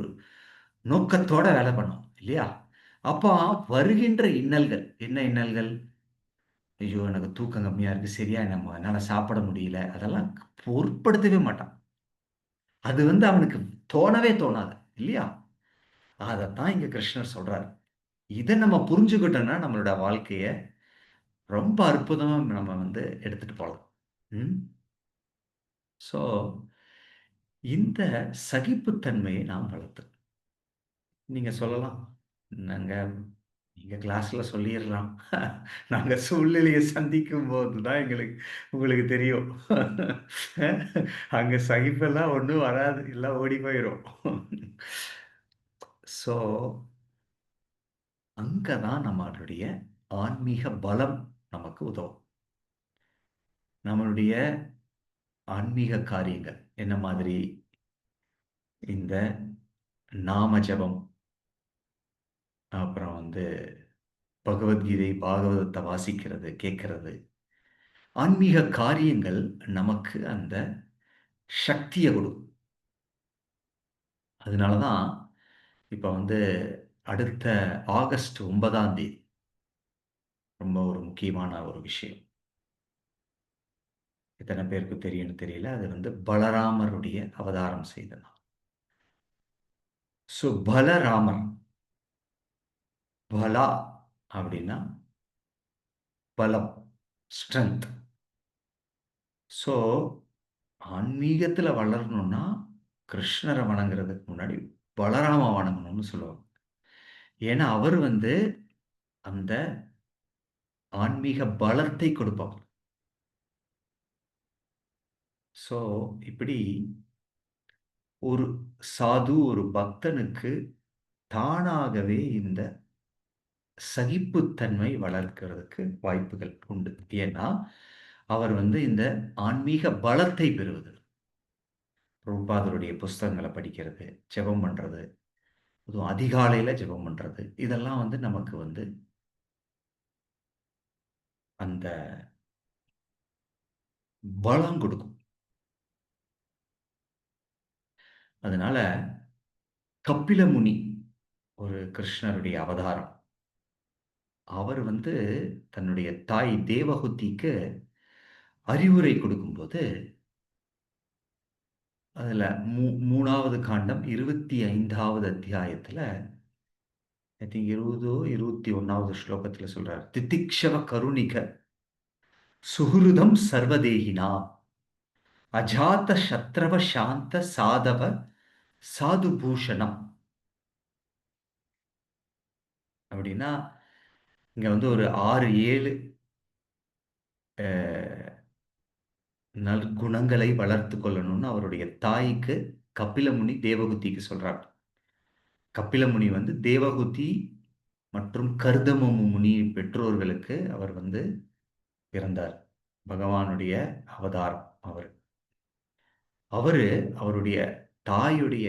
நோக்கத்தோட வேலை பண்ணும். இல்லையா? அப்ப வருகின்ற இன்னல்கள், என்ன இன்னல்கள்? ஐயோ! எனக்கு தூக்கம் கம்மியா இருக்கு. சரியா என்னால சாப்பிட முடியல. அதெல்லாம் பொருட்படுத்தவே மாட்டான். அது வந்து அவனுக்கு தோணவே தோணாது. இல்லையா? அதத்தான் இங்க கிருஷ்ணர் சொல்றாரு. இத நம்ம புரிஞ்சுக்கிட்டோம்னா, நம்மளோட வாழ்க்கைய ரொம்ப அற்புதமா நம்ம வந்து எடுத்துட்டு போலாம். ம். ஸோ, இந்த சகிப்புத்தன்மையை நாம் வளர்த்தணும். நீங்க சொல்லலாம், "நாங்க எங்க கிளாஸ்ல சொல்லிர்லாம். நாங்க சூழ்நிலைய சந்திக்கும்போது தான் உங்களுக்கு தெரியும். அங்க சகிப்பெல்லாம் ஒண்ணும் வராது. எல்லாம் ஓடி போயிரும்." ஸோ, அங்க தான் நம்மளுடைய ஆன்மீக பலம் நமக்கு உதவும். நம்மளுடைய ஆன்மீக காரியங்கள் என்ன மாதிரி இந்த நாம ஜெபம், அப்புறம் வந்து பகவத்கீதை, பாகவதத்த வாசிக்கிறது, கேட்கிறது. ஆன்மீக காரியங்கள் நமக்கு அந்த சக்திய குடுக்கும். அதனால தான் இப்ப வந்து அடுத்த ஆகஸ்ட் 9ஆம் தேதி ரொம்ப ஒரு முக்கியமான ஒரு விஷயம். எத்தன பேருக்கு தெரியும்னு தெரியல. அது வந்து பலராமருடைய அவதாரம் செய்த நாள். ஸோ பலராமர், பலா அப்படின்னா பலம், ஸ்ட்ரெங்த். ஸோ ஆன்மீகத்துல வளரணும்னா, கிருஷ்ணர வணங்குறதுக்கு முன்னாடி பலராம வணங்கணும்னு சொல்லுவாங்க. ஏன்னா, அவரு வந்து அந்த ஆன்மீக பலத்தை கொடுப்பவர். ஸோ, இப்படி ஒரு சாது, ஒரு பக்தனுக்கு தானாகவே இந்த சகிப்புத்தன்மை வளர்க்கிறதுக்கு வாய்ப்புகள் உண்டு. ஏன்னா, அவர் வந்து இந்த ஆன்மீக பலத்தை பெறுவது. பிரபுபாதருடைய புஸ்தகங்கள படிக்கிறது, ஜெபம் பண்றது, அதுவும் அதிகாலையில ஜெபம் பண்றது. இதெல்லாம் வந்து நமக்கு வந்து அந்த பலம் கொடுக்கும். அதனால கப்பில முனி ஒரு கிருஷ்ணருடைய அவதாரம். அவர் வந்து தன்னுடைய தாய் தேவஹூதிக்கு அறிவுரை கொடுக்கும்போது, அதுல 3வது காண்டம் 25வது அத்தியாயத்துல ஐ திங்க் 20ஓ 21வது ஸ்லோகத்துல சொல்றார். "திதிக்ஷவ கருணிக சுஹ்ருதம் சர்வதேஹினாம் அஜாத சத்ரவ சாந்த சாதவ சாது பூஷணம்." அப்படின்னா, இங்க வந்து ஒரு 6, 7 அ நற்குணங்களை வளர்த்துக் கொள்ளணும்னு அவருடைய தாய்க்கு கபிலமுனி தேவஹூதிக்கு சொல்றார். கபிலமுனி வந்து தேவஹூதி மற்றும் கர்தமமு முனி பெற்றோர்களுக்கு அவர் வந்து பிறந்தார். பகவானுடைய அவதாரம் அவரு. அவரு அவருடைய தாயுடைய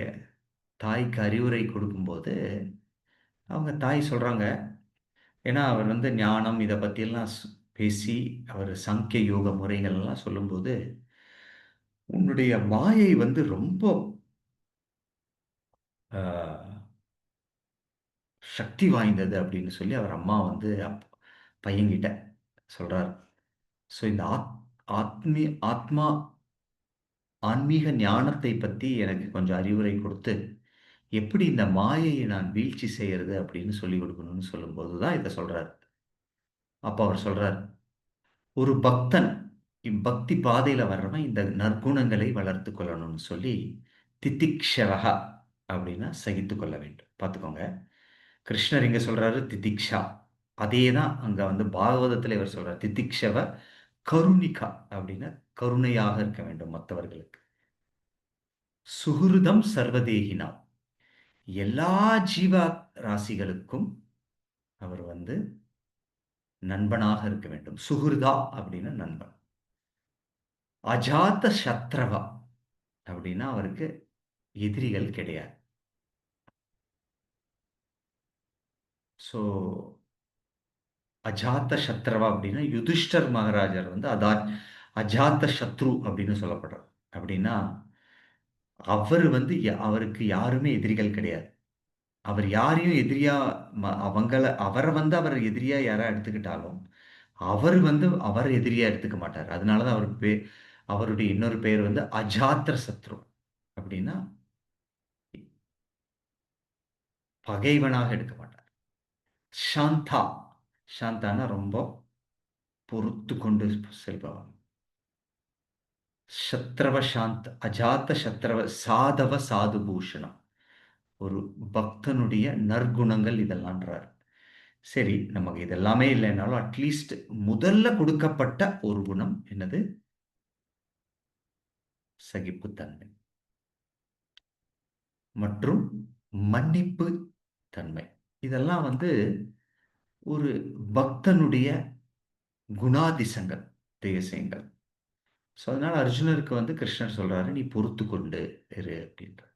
தாய்க்கு அறிவுரை கொடுக்கும்போது, அவங்க தாய் சொல்றாங்க. ஏன்னா, அவர் வந்து ஞானம் இத பத்தியெல்லாம் பேசி, அவரு சாங்கிய யோக முறைகள்லாம் சொல்லும்போது, "உன்னுடைய மாயை வந்து ரொம்ப அ சக்தி வாய்ந்தது" அப்படின்னு சொல்லி அவர் அம்மா வந்து பையன்கிட்ட சொல்றாரு. ஸோ இந்த ஆத்மா ஆன்மீக ஞானத்தை பத்தி எனக்கு கொஞ்சம் அறிவுரை கொடுத்து, எப்படி இந்த மாயையை நான் வீழ்ச்சி செய்யறது அப்படின்னு சொல்லிக் கொடுக்கணும்னு சொல்லும்போது தான் இத சொல்றாரு. அப்ப அவர் சொல்றாரு, "ஒரு பக்தன்" பக்தி பாதையில வர்றவன் இந்த நற்குணங்களை வளர்த்துக் கொள்ளணும்னு சொல்லி, திதிக்ஷவஹ அப்படின்னா சகித்துக் கொள்ள வேண்டும். பார்த்துக்கோங்க. கிருஷ்ணர் இங்க சொல்றாரு திதிக்ஷா. அதே தான் அங்க வந்து பாகவதத்தில இவர் சொல்றார். திதிக்ஷவ கருணிகா அப்படின்னா கருணையாக இருக்க வேண்டும் மத்தவர்களுக்கு. சுஹ்ருதம் சர்வதேகினாம். எல்லா ஜீவ ராசிகளுக்கும் அவர் வந்து நண்பனாக இருக்க வேண்டும். சுஹ்ருதா அப்படின்னா நண்பன். அஜாத சத்ரவா அப்படின்னா அவருக்கு எதிரிகள் கிடையாது. ஸோ அஜாத்த சத்ரவா அப்படின்னா யுதிஷ்டர் மகாராஜர் வந்து அஜாத்த சத்ரு அப்படின்னு சொல்லப்படுறார். அப்படின்னா அவர் வந்து அவருக்கு யாருமே எதிரிகள் கிடையாது. அவர் யாரையும் எதிரியா அவர வந்து அவர் எதிரியா யாரா எடுத்துக்கிட்டாலும், அவர் வந்து அவர எதிரியா எடுத்துக்க மாட்டார். அதனால தான் அவருடைய இன்னொரு பெயர் வந்து அஜாத்திர சத்ரு. அப்படின்னா பகைவனாக எடுக்க மாட்டார். சாந்தா. சாந்தான்னா ரொம்ப பொறுத்துக்கொண்டு செல்பவன். சத்ரவ சாந்த் அஜாத்த சத்ரவ சாதவ சாதுபூஷணம். ஒரு பக்தனுடைய நற்குணங்கள் இதெல்லாம்ன்றார். சரி, நமக்கு இது எல்லாமே இல்லைன்னாலும் அட்லீஸ்ட் முதல்ல கொடுக்கப்பட்ட ஒரு குணம் என்னது? சகிப்புத்தன்மை மற்றும் மன்னிப்பு தன்மை. இதெல்லாம் வந்து ஒரு பக்தனுடைய குணாதிசங்கள், தேசியங்கள். ஸோ, அதனால அர்ஜுனருக்கு வந்து கிருஷ்ணர் சொல்றாரு, "நீ பொறுத்துக்கொண்டு இரு" அப்படின்றார்.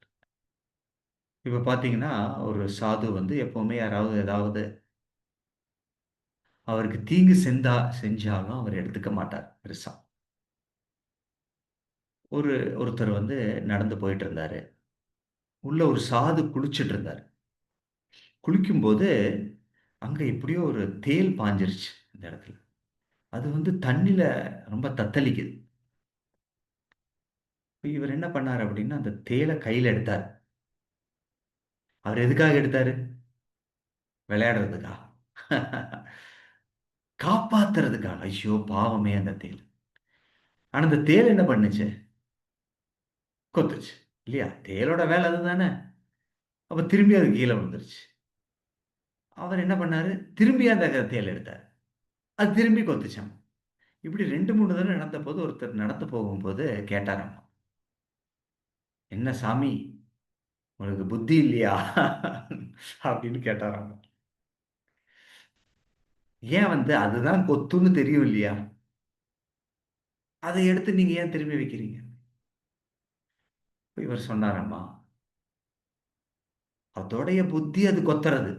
இப்ப பார்த்தீங்கன்னா, ஒரு சாது வந்து எப்பவுமே யாராவது ஏதாவது அவருக்கு தீங்கு செஞ்சாலும் அவர் எடுத்துக்க மாட்டார் பெருசா. ஒருத்தர் வந்து நடந்து போயிட்டு இருந்தாரு. உள்ள ஒரு சாது குளிச்சுட்டு இருந்தாரு. குளிக்கும்போது, அங்க எப்படியோ ஒரு தேள் பாஞ்சிருச்சு அந்த இடத்துல. அது வந்து தண்ணீல ரொம்ப தத்தளிக்குது. இப்ப இவர் என்ன பண்ணாரு அப்படின்னா, அந்த தேள கையில எடுத்தாரு. அவர் எதுக்காக எடுத்தாரு? விளையாடுறதுக்கா? காப்பாத்துறதுக்காக. ஐயோ! பாவமே அந்த தேள். ஆனா அந்த தேள் என்ன பண்ணுச்சு? கொத்துச்சு. இல்லையா? தேளோட வேலை அதுதானே. அப்ப திரும்பி அது கீழ விழுந்துருச்சு. அவர் என்ன பண்ணாரு? திரும்பி அந்த தேள் எடுத்தாரு. அது திரும்பி கொத்துச்சாம். இப்படி 2, 3 தடவ நடந்தபோது ஒருத்தர் நடந்து போகும்போது கேட்டாராம். "என்ன சாமி, உனக்கு புத்தி இல்லையா?" அப்படின்னு கேட்டாராம். ஏன் வந்து அதுதான் கொத்துன்னு தெரியும் இல்லையா? அத எடுத்து நீங்க ஏன் திரும்பி வைக்கிறீங்க? இவர் சொன்னாராமா, "அதோடைய புத்தி அது கொத்துறது.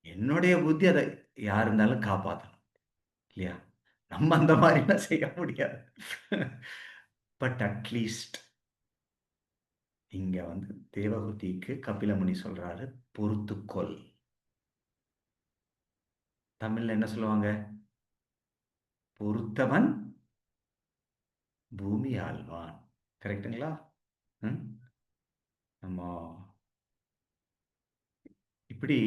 என்னுடைய புத்தி அத யார் இருந்தாலும் காப்பாத்தணும்." இல்லையா? நம்ம அந்த மாரிலாம் செய்ய முடியாது. பட் அட்லீஸ்ட் இங்க வந்து தேவஹூதிக்கு கபில முனி சொல்றாரு, "பொறுத்துக்கொள்." தமிழ்ல என்ன சொல்லுவாங்க? "பொறுத்தவன் பூமி ஆள்வான்." கரெக்ட்டுங்களா? ம். நம்ம இப்படி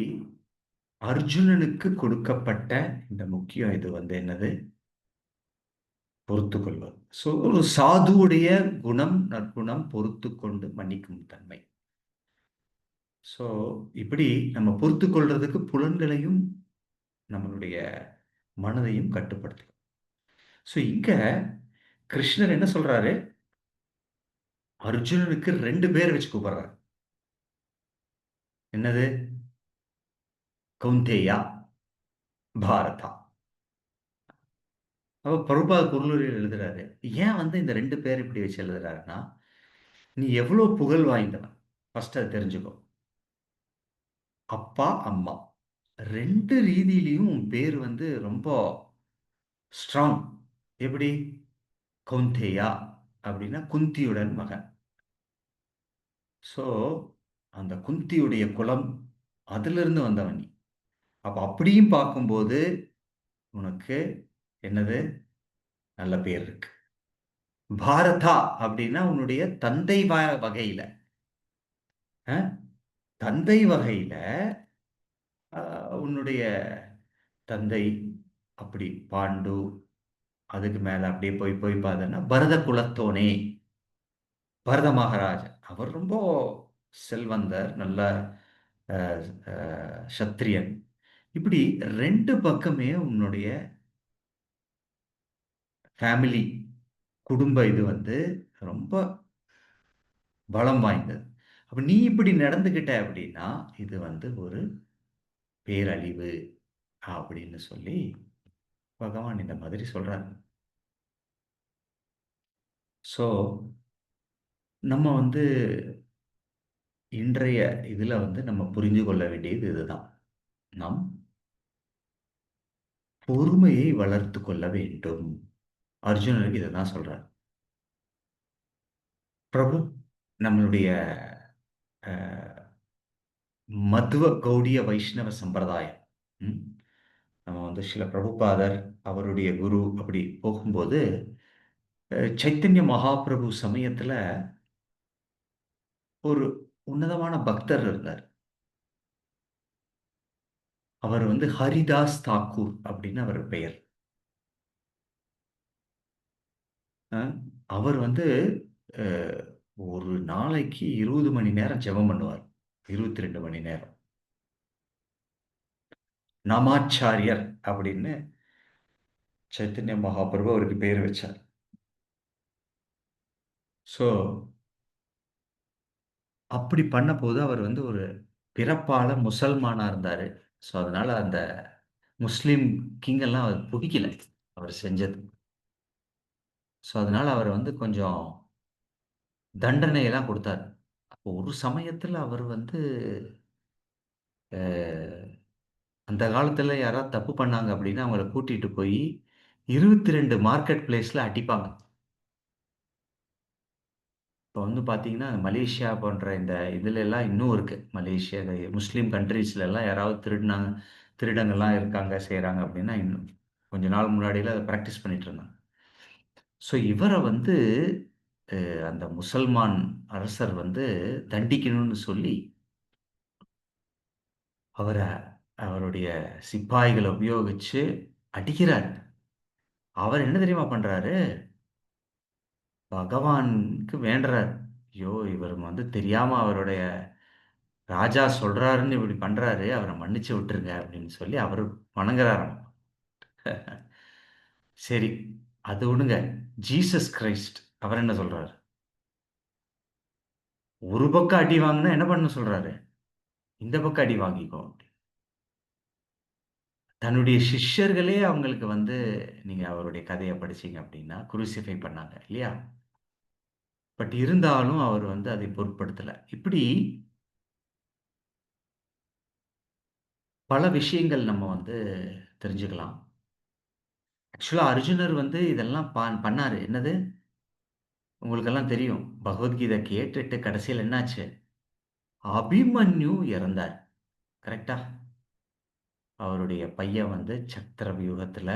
அர்ஜுனனுக்கு கொடுக்கப்பட்ட இந்த முக்கியம் இது வந்து என்னது? பொறுத்துக்கொள்வது. ஸோ ஒரு சாதுவுடைய குணம், நற்குணம் பொறுத்துக்கொண்டு மன்னிக்கும் தன்மை. ஸோ இப்படி நம்ம பொறுத்துக்கொள்றதுக்கு புலன்களையும், நம்மளுடைய மனதையும் கட்டுப்படுத்தணும். ஸோ இங்க கிருஷ்ணர் என்ன சொல்றாரு? அர்ஜுனனுக்கு 2 பேர் வச்சு கூப்பிடுறாரு. என்னது? கௌந்தேயா, பாரதா. அப்ப பிரபுபாத் குர்நூரில் எழுதுறாரு. ஏன் வந்து இந்த 2 பேர் இப்படி வச்சு எழுதுறாருன்னா, நீ எவ்வளோ புகழ் வாய்ந்தவன். ஃபர்ஸ்ட் அத தெரிஞ்சுக்கோ. அப்பா, அம்மா 2 ரீதியிலயும் உன் பேர் வந்து ரொம்ப ஸ்ட்ராங். எப்படி? கௌந்தேயா அப்படின்னா குந்தியுடன் மகன். ஸோ அந்த குந்தியுடைய குலம் அதிலிருந்து வந்தவன் நீ. அப்ப அப்படியும் பார்க்கும்போது உனக்கு என்னது? நல்ல பேர் இருக்கு. பாரதா அப்படின்னா உன்னுடைய தந்தை வகையில. அ தந்தை வகையில அ உன்னுடைய தந்தை அப்படி பாண்டு அதுக்கு மேல அப்படியே போய் போய் பார்த்தோன்னா, பரத குலத்தோனே, பரத மகாராஜா. அவர் ரொம்ப செல்வந்தர், நல்ல அ அ சத்திரியன். இப்படி 2 பக்கமே உன்னுடைய ஃபேமிலி, குடும்ப இது வந்து ரொம்ப பலம் வாய்ந்தது. அப்ப நீ இப்படி நடந்துக்கிட்ட அப்படின்னா, இது வந்து ஒரு பேரழிவு அப்படின்னு சொல்லி பகவான் இந்த மாதிரி சொல்றாரு. ஸோ, நம்ம வந்து இன்றைய இதுல வந்து நம்ம புரிந்து கொள்ள வேண்டியது இதுதான். நாம் பொறுமையை வளர்த்துக் கொள்ள வேண்டும். அர்ஜுனருக்கு இத தான் சொல்றார். பிரபு நம்மளுடைய அ மத்வ கௌடிய வைஷ்ணவ சம்பிரதாயம். ம். நம்ம வந்து ஸ்ரீல பிரபுபாதர், அவருடைய குரு அப்படி போகும்போது, சைத்தன்ய மகாபிரபு சமயத்துல ஒரு உன்னதமான பக்தர் இருந்தார். அவர் வந்து ஹரிதாஸ் தாக்கூர் அப்படின்னு அவர் பெயர். அ அவர் வந்து அ ஒரு நாளைக்கு 20 மணி நேரம் ஜெபம் பண்ணுவார். 22 மணி நேரம். நாமாச்சாரியர் அப்படின்னு சைத்தன்ய மகாபிரபு அவருக்கு பேர் வச்சார். ஸோ, அப்படி பண்ணபோது அவர் வந்து ஒரு பிறப்பால முசல்மானா இருந்தாரு. ஸோ, அதனால அந்த முஸ்லீம் கிங் எல்லாம் அது புடிக்கல. அவர் செஞ்சது. ஸோ, அதனால அவர் வந்து கொஞ்சம் தண்டனையெல்லாம் குடுத்தாரு. அப்போ ஒரு சமயத்துல அவர் வந்து அ அந்த காலத்துல யாராவது தப்பு பண்ணாங்க அப்படின்னா, அவங்கள கூட்டிட்டு போயி 22 மார்க்கெட் பிளேஸ்ல அடிப்பாங்க. இப்ப வந்து பார்த்தீங்கன்னா, மலேசியா போன்ற இந்த இதுலலாம் இன்னும் இருக்கு. மலேசியா, முஸ்லீம் கண்ட்ரீஸ்லலாம் யாராவது திருடங்கள்லாம் இருக்காங்க, செய்றாங்க அப்படின்னா, இன்னும் கொஞ்ச நாள் முன்னாடிலாம் அத பிராக்டிஸ் பண்ணிட்டு இருந்தாங்க. ஸோ இவர வந்து அந்த முசல்மான் அரசர் வந்து தண்டிக்கணும்னு சொல்லி, அவர அவருடைய சிப்பாய்கள உபயோகிச்சு அடிக்கிறார். அவர் என்ன தெரியுமா பண்றாரு? பகவானுக்கு வேண்டுறார். ஐயோ! இவர் வந்து தெரியாம அவருடைய ராஜா சொல்றாருன்னு இப்படி பண்றாரு. அவர மன்னிச்சு விட்டுருங்க அப்படின்னு சொல்லி அவரு வணங்குறாராம். சரி, அது விடுங்க. ஜீசஸ் கிரைஸ்ட் அவர் என்ன சொல்றாரு? ஒரு பக்கம் அடி வாங்குனா என்ன பண்ண சொல்றாரு? இந்த பக்கம் அடி வாங்கிக்கோ. தன்னுடைய சிஷ்யர்களே அவங்களுக்கு வந்து நீங்க அவருடைய கதைய படிச்சீங்க அப்படின்னா, குரூசிஃபை பண்ணாங்க இல்லையா? பட் இருந்தாலும் அவர் வந்து அதை பொருட்படுத்தல. இப்படி பல விஷயங்கள் நம்ம வந்து தெரிஞ்சுக்கலாம். ஆக்சுவலா அர்ஜுனர் வந்து இதெல்லாம் பண்ணாரு. என்னது? உங்களுக்கெல்லாம் தெரியும். பகவத்கீதை கேட்டுட்டு கடைசியில என்னாச்சு? அபிமன்யு இறந்தார். கரெக்ட்டா? அவருடைய பையன் வந்து சக்கரவியூகத்துல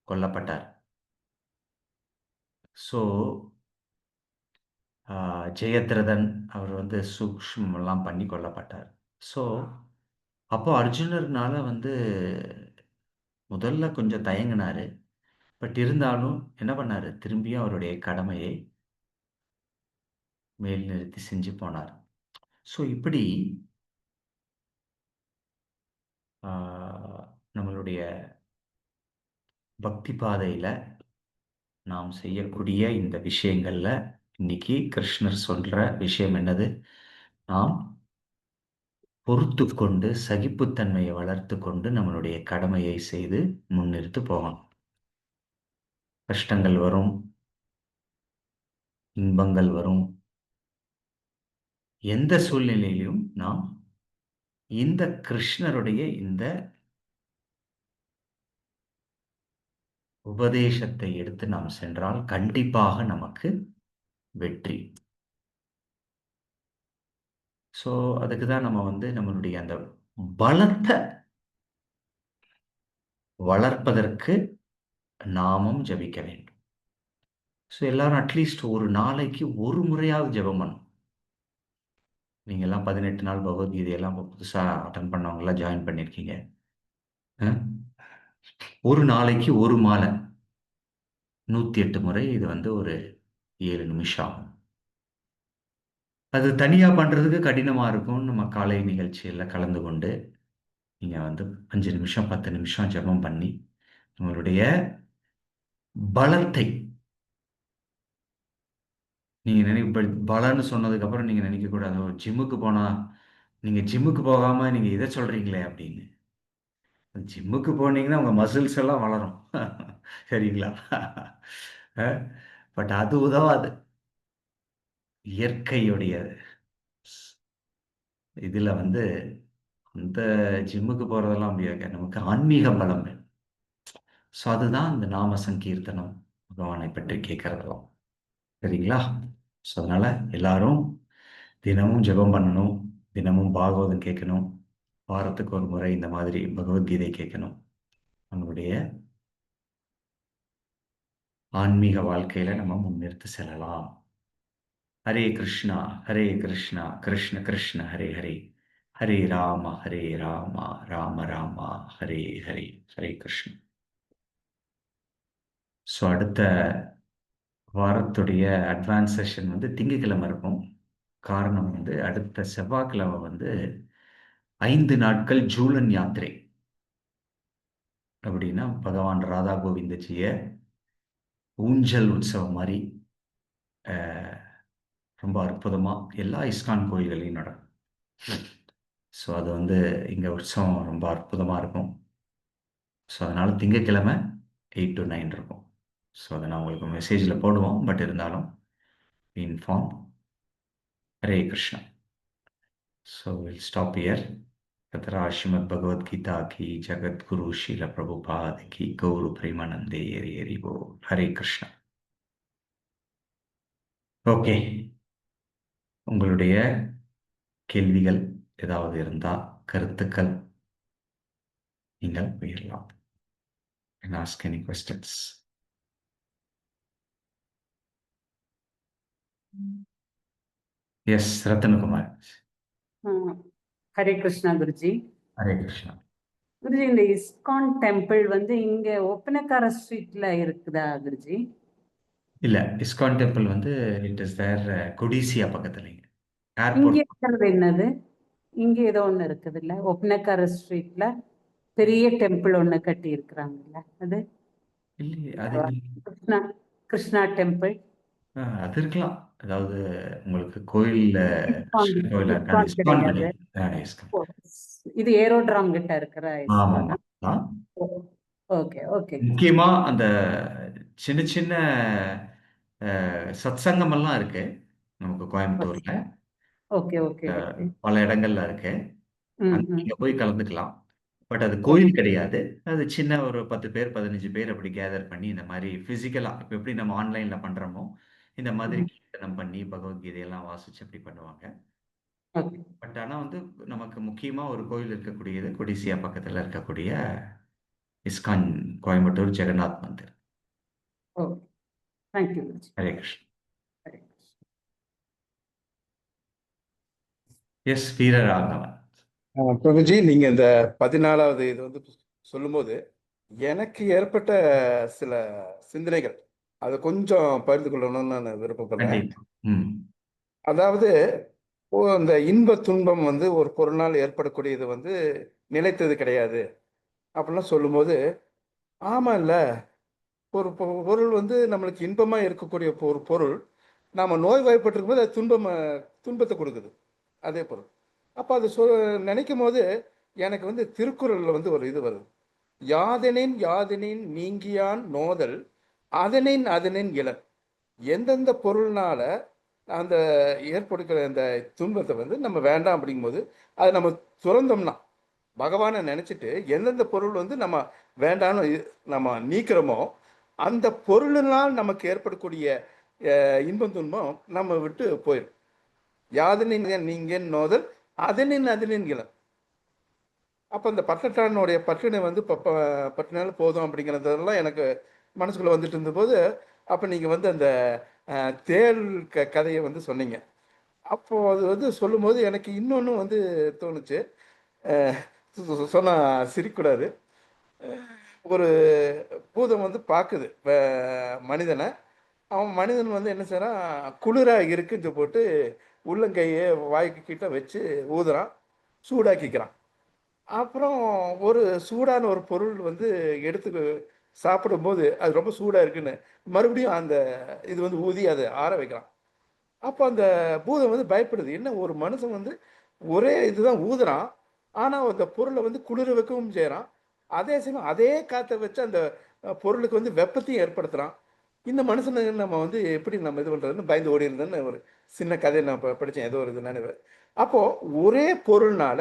கொல்லப்பட்டார். ஸோ, ஆ ஜெயத்ரதன் அவர் வந்து சூக்ஷ்மம்லாம் பண்ணி கொல்லப்பட்டார். ஸோ, அப்போ அர்ஜுனர்னால வந்து முதல்ல கொஞ்சம் தயங்குனாரு. பட் இருந்தாலும் என்ன பண்ணாரு? திரும்பியும் அவருடைய கடமையை மேல் நிறுத்தி செஞ்சு போனார். ஸோ, இப்படி ஆ நம்மளுடைய பக்தி பாதையில நாம் செய்யக்கூடிய இந்த விஷயங்கள்ல, இன்னைக்கு கிருஷ்ணர் சொல்ற விஷயம் என்னது? நாம் பொறுத்துக்கொண்டு, சகிப்புத்தன்மையை வளர்த்துக் கொண்டு நம்மளுடைய கடமையை செய்து முன்னிறுத்து போகணும். கஷ்டங்கள் வரும், இன்பங்கள் வரும். எந்த சூழ்நிலையிலும் நாம் இந்த கிருஷ்ணருடைய இந்த உபதேசத்தை எடுத்து நாம் சென்றால் கண்டிப்பாக நமக்கு வெற்றி. ஸோ, அதுக்கு தான் நம்ம வந்து நம்மளுடைய அந்த பலத்த வளர்ப்பதற்கு நாமும் ஜெபிக்க வேண்டும். ஸோ, எல்லாரும் அட்லீஸ்ட் ஒரு நாளைக்கு ஒரு முறையாவது ஜெபம் பண்ணணும். நீங்கலாம் 18 நாள் பகவத்கீதையெல்லாம் இப்ப புதுசா அட்டெண்ட் பண்ணவங்கலாம் ஜாயின் பண்ணியிருக்கீங்க. அ ஒரு நாளைக்கு ஒரு மாலை. 108 முறை இது வந்து ஒரு 7 நிமிஷம் ஆகும். அது தனியா பண்றதுக்கு கடினமா இருக்கும். நம்ம காலை நிகழ்ச்சியில கலந்து கொண்டு, நீங்க வந்து 5 நிமிஷம், 10 நிமிஷம் ஜெபம் பண்ணி, உங்களுடைய பலத்தை நீங்க இப்ப பலன்னு சொன்னதுக்கப்புறம் நீங்க நினைக்கக்கூடாது, "ஓ! ஜிம்முக்கு போனா நீங்க ஜிம்முக்கு போகாம நீங்க இத சொல்றீங்களே!" அப்படின்னு. ஜிம்முக்கு போனீங்கன்னா, உங்க மசில்ஸ் எல்லாம் வளரும். சரிங்களா? அ பட் அது உதவாது. இயற்கையுடைய இதுல வந்து அந்த ஜிம்முக்கு போறதெல்லாம் முடியாதுங்க. நமக்கு ஆன்மீக பலம் வேணும். ஸோ அதுதான் இந்த நாம சங்கீர்த்தனம், பகவானை பற்றி கேட்கிறதெல்லாம். சரிங்களா? ஸோ அதனால எல்லாரும் தினமும் ஜெபம் பண்ணணும். தினமும் பாகவதம் கேட்கணும். வாரத்துக்கு ஒரு முறை இந்த மாதிரி பகவத்கீதை கேட்கணும். நம்மளுடைய ஆன்மீக வாழ்க்கையில நம்ம முன்னெடுத்து செல்லலாம். ஹரே கிருஷ்ணா, ஹரே கிருஷ்ணா, கிருஷ்ண கிருஷ்ண ஹரே ஹரே. ஹரே ராம, ஹரே ராம, ராம ராம, ஹரே ஹரே. ஹரே கிருஷ்ணா. ஸோ அடுத்த வாரத்துடைய அட்வான்ஸ் செஷன் வந்து திங்கட்கிழமை இருக்கும். காரணம் வந்து அடுத்த செவ்வாய்க்கிழமை வந்து 5 நாட்கள் ஜூலன் யாத்திரை. அப்படின்னா பகவான் ராதா கோவிந்தஜிய ஊஞ்சல் உற்சவம் மாரி ரொம்ப அற்புதமா எல்லா இஸ்கான் கோயில்களையும் நடக்கும். ஸோ அது வந்து இங்க உற்சவம் ரொம்ப அற்புதமா இருக்கும். ஸோ அதனால திங்கட்கிழமை 8 to 9 இருக்கும். ஸோ அதை நான் உங்களுக்கு மெசேஜ்ல போடுவோம். பட் இருந்தாலும் inform. Hare Krishna. So will stop here. तत्र श्रीमद् भगवद गीता की जगत गुरु शील प्रभुपाद की गौर प्रेमानंदे हरि हरि बोल. हरे कृष्णा. ஓகே, உங்களுடைய கேள்விகள் ஏதாவது இருந்தா, கருத்துக்கள் நீங்கள் பகிரலாம். And ask any questions. Yes, Rathnakumar. Hare Krishna Guruji. Hare Krishna. Guruji, இந்த இஸ்கான் டெம்பிள் வந்து இங்க ஒப்பனக்கார ஸ்ட்ரீட்ல இருக்குதா குருஜி? இல்ல, இஸ்கான் டெம்பிள் வந்து இட் இஸ் தேர் கொடிசியா பக்கத்துலங்க. இங்க ஏர்போர்ட் இருக்கிறது என்னது? இங்க ஏதோ ஒண்ணு இருக்குது இல்ல, ஒப்பனக்கார ஸ்ட்ரீட்ல பெரிய டெம்பிள் ஒண்ணு கட்டி இருக்கிறாங்கல்ல, அது இல்லையே, அது கிருஷ்ணா கிருஷ்ணா டெம்பிள். அது இருக்கலாம். அதாவது உங்களுக்கு கோயில்ல இஸ்கான் கிருஷ்ண கோயிலா இருக்காது. இஸ்கான் இஸ்கான் கிடையாது. கிடையாது. இஸ்கான். ஓ, இது ஏரோட்ராம் கிட்ட இருக்கிற இஸ்கானா? ஆமாமா. Okay okay. முக்கியமா அந்த சின்ன சின்ன சத்சங்கம் எல்லாம் இருக்கு நமக்கு கோயம்புத்தூர்ல. Okay okay okay. பல இடங்கள்ல இருக்கு. ம் அங்க ம் நீங்க போய் கலந்துக்கலாம். பட் அது ஓகே. கோயில் கிடையாது. அது சின்ன ஒரு 10 பேர், 15 பேர் அப்படி கேதர் பண்ணி இந்த மாரி பிசிக்கலா இப்ப எப்படி நம்ம ஆன்லைன்ல பண்றோமோ, இந்த மாதிரி கீர்த்தனம் பண்ணி பகவத்கீதையெல்லாம் வாசிச்சு அப்படி பண்ணுவாங்க. ஓகே. பட் ஆனா வந்து நமக்கு முக்கியமா ஒரு கோயில் இருக்கக்கூடியது கொடிசியா பக்கத்துல இருக்கக்கூடிய ISKCON Coimbatore Jagannath Mandir. Okay. Thank you. Hare Krishna. Hare Krishna. Yes, Veeraraghavan. Prabhuji, நீங்க இந்த 14வது இது வந்து சொல்லும்போது எனக்கு ஏற்பட்ட சில சிந்தனைகள் அதை கொஞ்சம் பகிர்ந்து கொள்ளணும்னு நான் விருப்பப்படுறேன். கண்டிப்பா. ம். அதாவது இந்த இன்ப துன்பம் வந்து ஒரு பொருளால் ஏற்படக்கூடியது வந்து நிலைத்தது கிடையாது அப்படிலாம் சொல்லும்போது, ஆமா இல்ல, ஒரு பொருள் வந்து நம்மளுக்கு இன்பமா இருக்கக்கூடிய ஒரு பொருள் நாம நோய்வாய்ப்பட்டிருக்கும் போது அது துன்பத்தை கொடுக்குது அதே பொருள். அப்போ அது நினைக்கும் போது எனக்கு வந்து திருக்குறள்ல வந்து ஒரு இது வருது, யாதெனின் யாதெனின் நீங்கியான் நோதல் அதனின் அதனின் இளன். எந்தெந்த பொருள்னால அந்த ஏற்படுகிற அந்த துன்பத்தை வந்து நம்ம வேண்டாம் அப்படிங்கும்போது அதை நம்ம துறந்தோம்னா, பகவானை நினைச்சிட்டு எந்தெந்த பொருள் வந்து நம்ம வேண்டாம்னு நம்ம நீக்கிறோமோ அந்த பொருளினால் நமக்கு ஏற்படக்கூடிய இன்பம் துன்பம் நம்ம விட்டு போயிடும். யாதனின் நீங்க நோதல் அதனின் அதனின் இளன். அப்போ இந்த பட்டட்டானுடைய பட்டினை வந்து பட்டினால போதும் அப்படிங்கிறதெல்லாம் எனக்கு மனசுக்குள்ளே வந்துட்டு இருந்தபோது, அப்போ நீங்கள் வந்து அந்த தேள் கதையை வந்து சொன்னீங்க. அப்போது அது வந்து சொல்லும்போது எனக்கு இன்னொன்று வந்து தோணுச்சு. சொன்னால் சிரிக்கக்கூடாது. ஒரு பூதம் வந்து பார்க்குது மனிதனை. அவன் மனிதன் வந்து என்ன செய்றான், குளிரா இருக்குன்னு போட்டு உள்ளங்கைய வாய்க்கு கிட்ட வச்சு ஊதுறான், சூடாக்கிக்கிறான். அப்புறம் ஒரு சூடான ஒரு பொருள் வந்து எடுத்து சாப்பிடும்போது, அது ரொம்ப சூடா இருக்குன்னு, மறுபடியும் அந்த இது வந்து ஊதி அத ஆற வைக்கிறான். அப்ப அந்த பூதம் வந்து பயப்படுது. என்ன ஒரு மனுஷன் வந்து ஒரே இதுதான் ஊதுறான். ஆனா, அந்த பொருள வந்து குளிர வைக்கவும் செய்றான். அதே சமயம் அதே காத்த வச்சு அந்த பொருளுக்கு வந்து வெப்பத்தையும் ஏற்படுத்துறான். இந்த மனுஷன நம்ம வந்து எப்படி நம்ம இது பண்றதுன்னு பயந்து ஓடிருந்தேன்னு ஒரு சின்ன கதைய நான் படிச்சேன். ஏதோ ஒரு இது நினைவு. அப்போ ஒரே பொருள்னால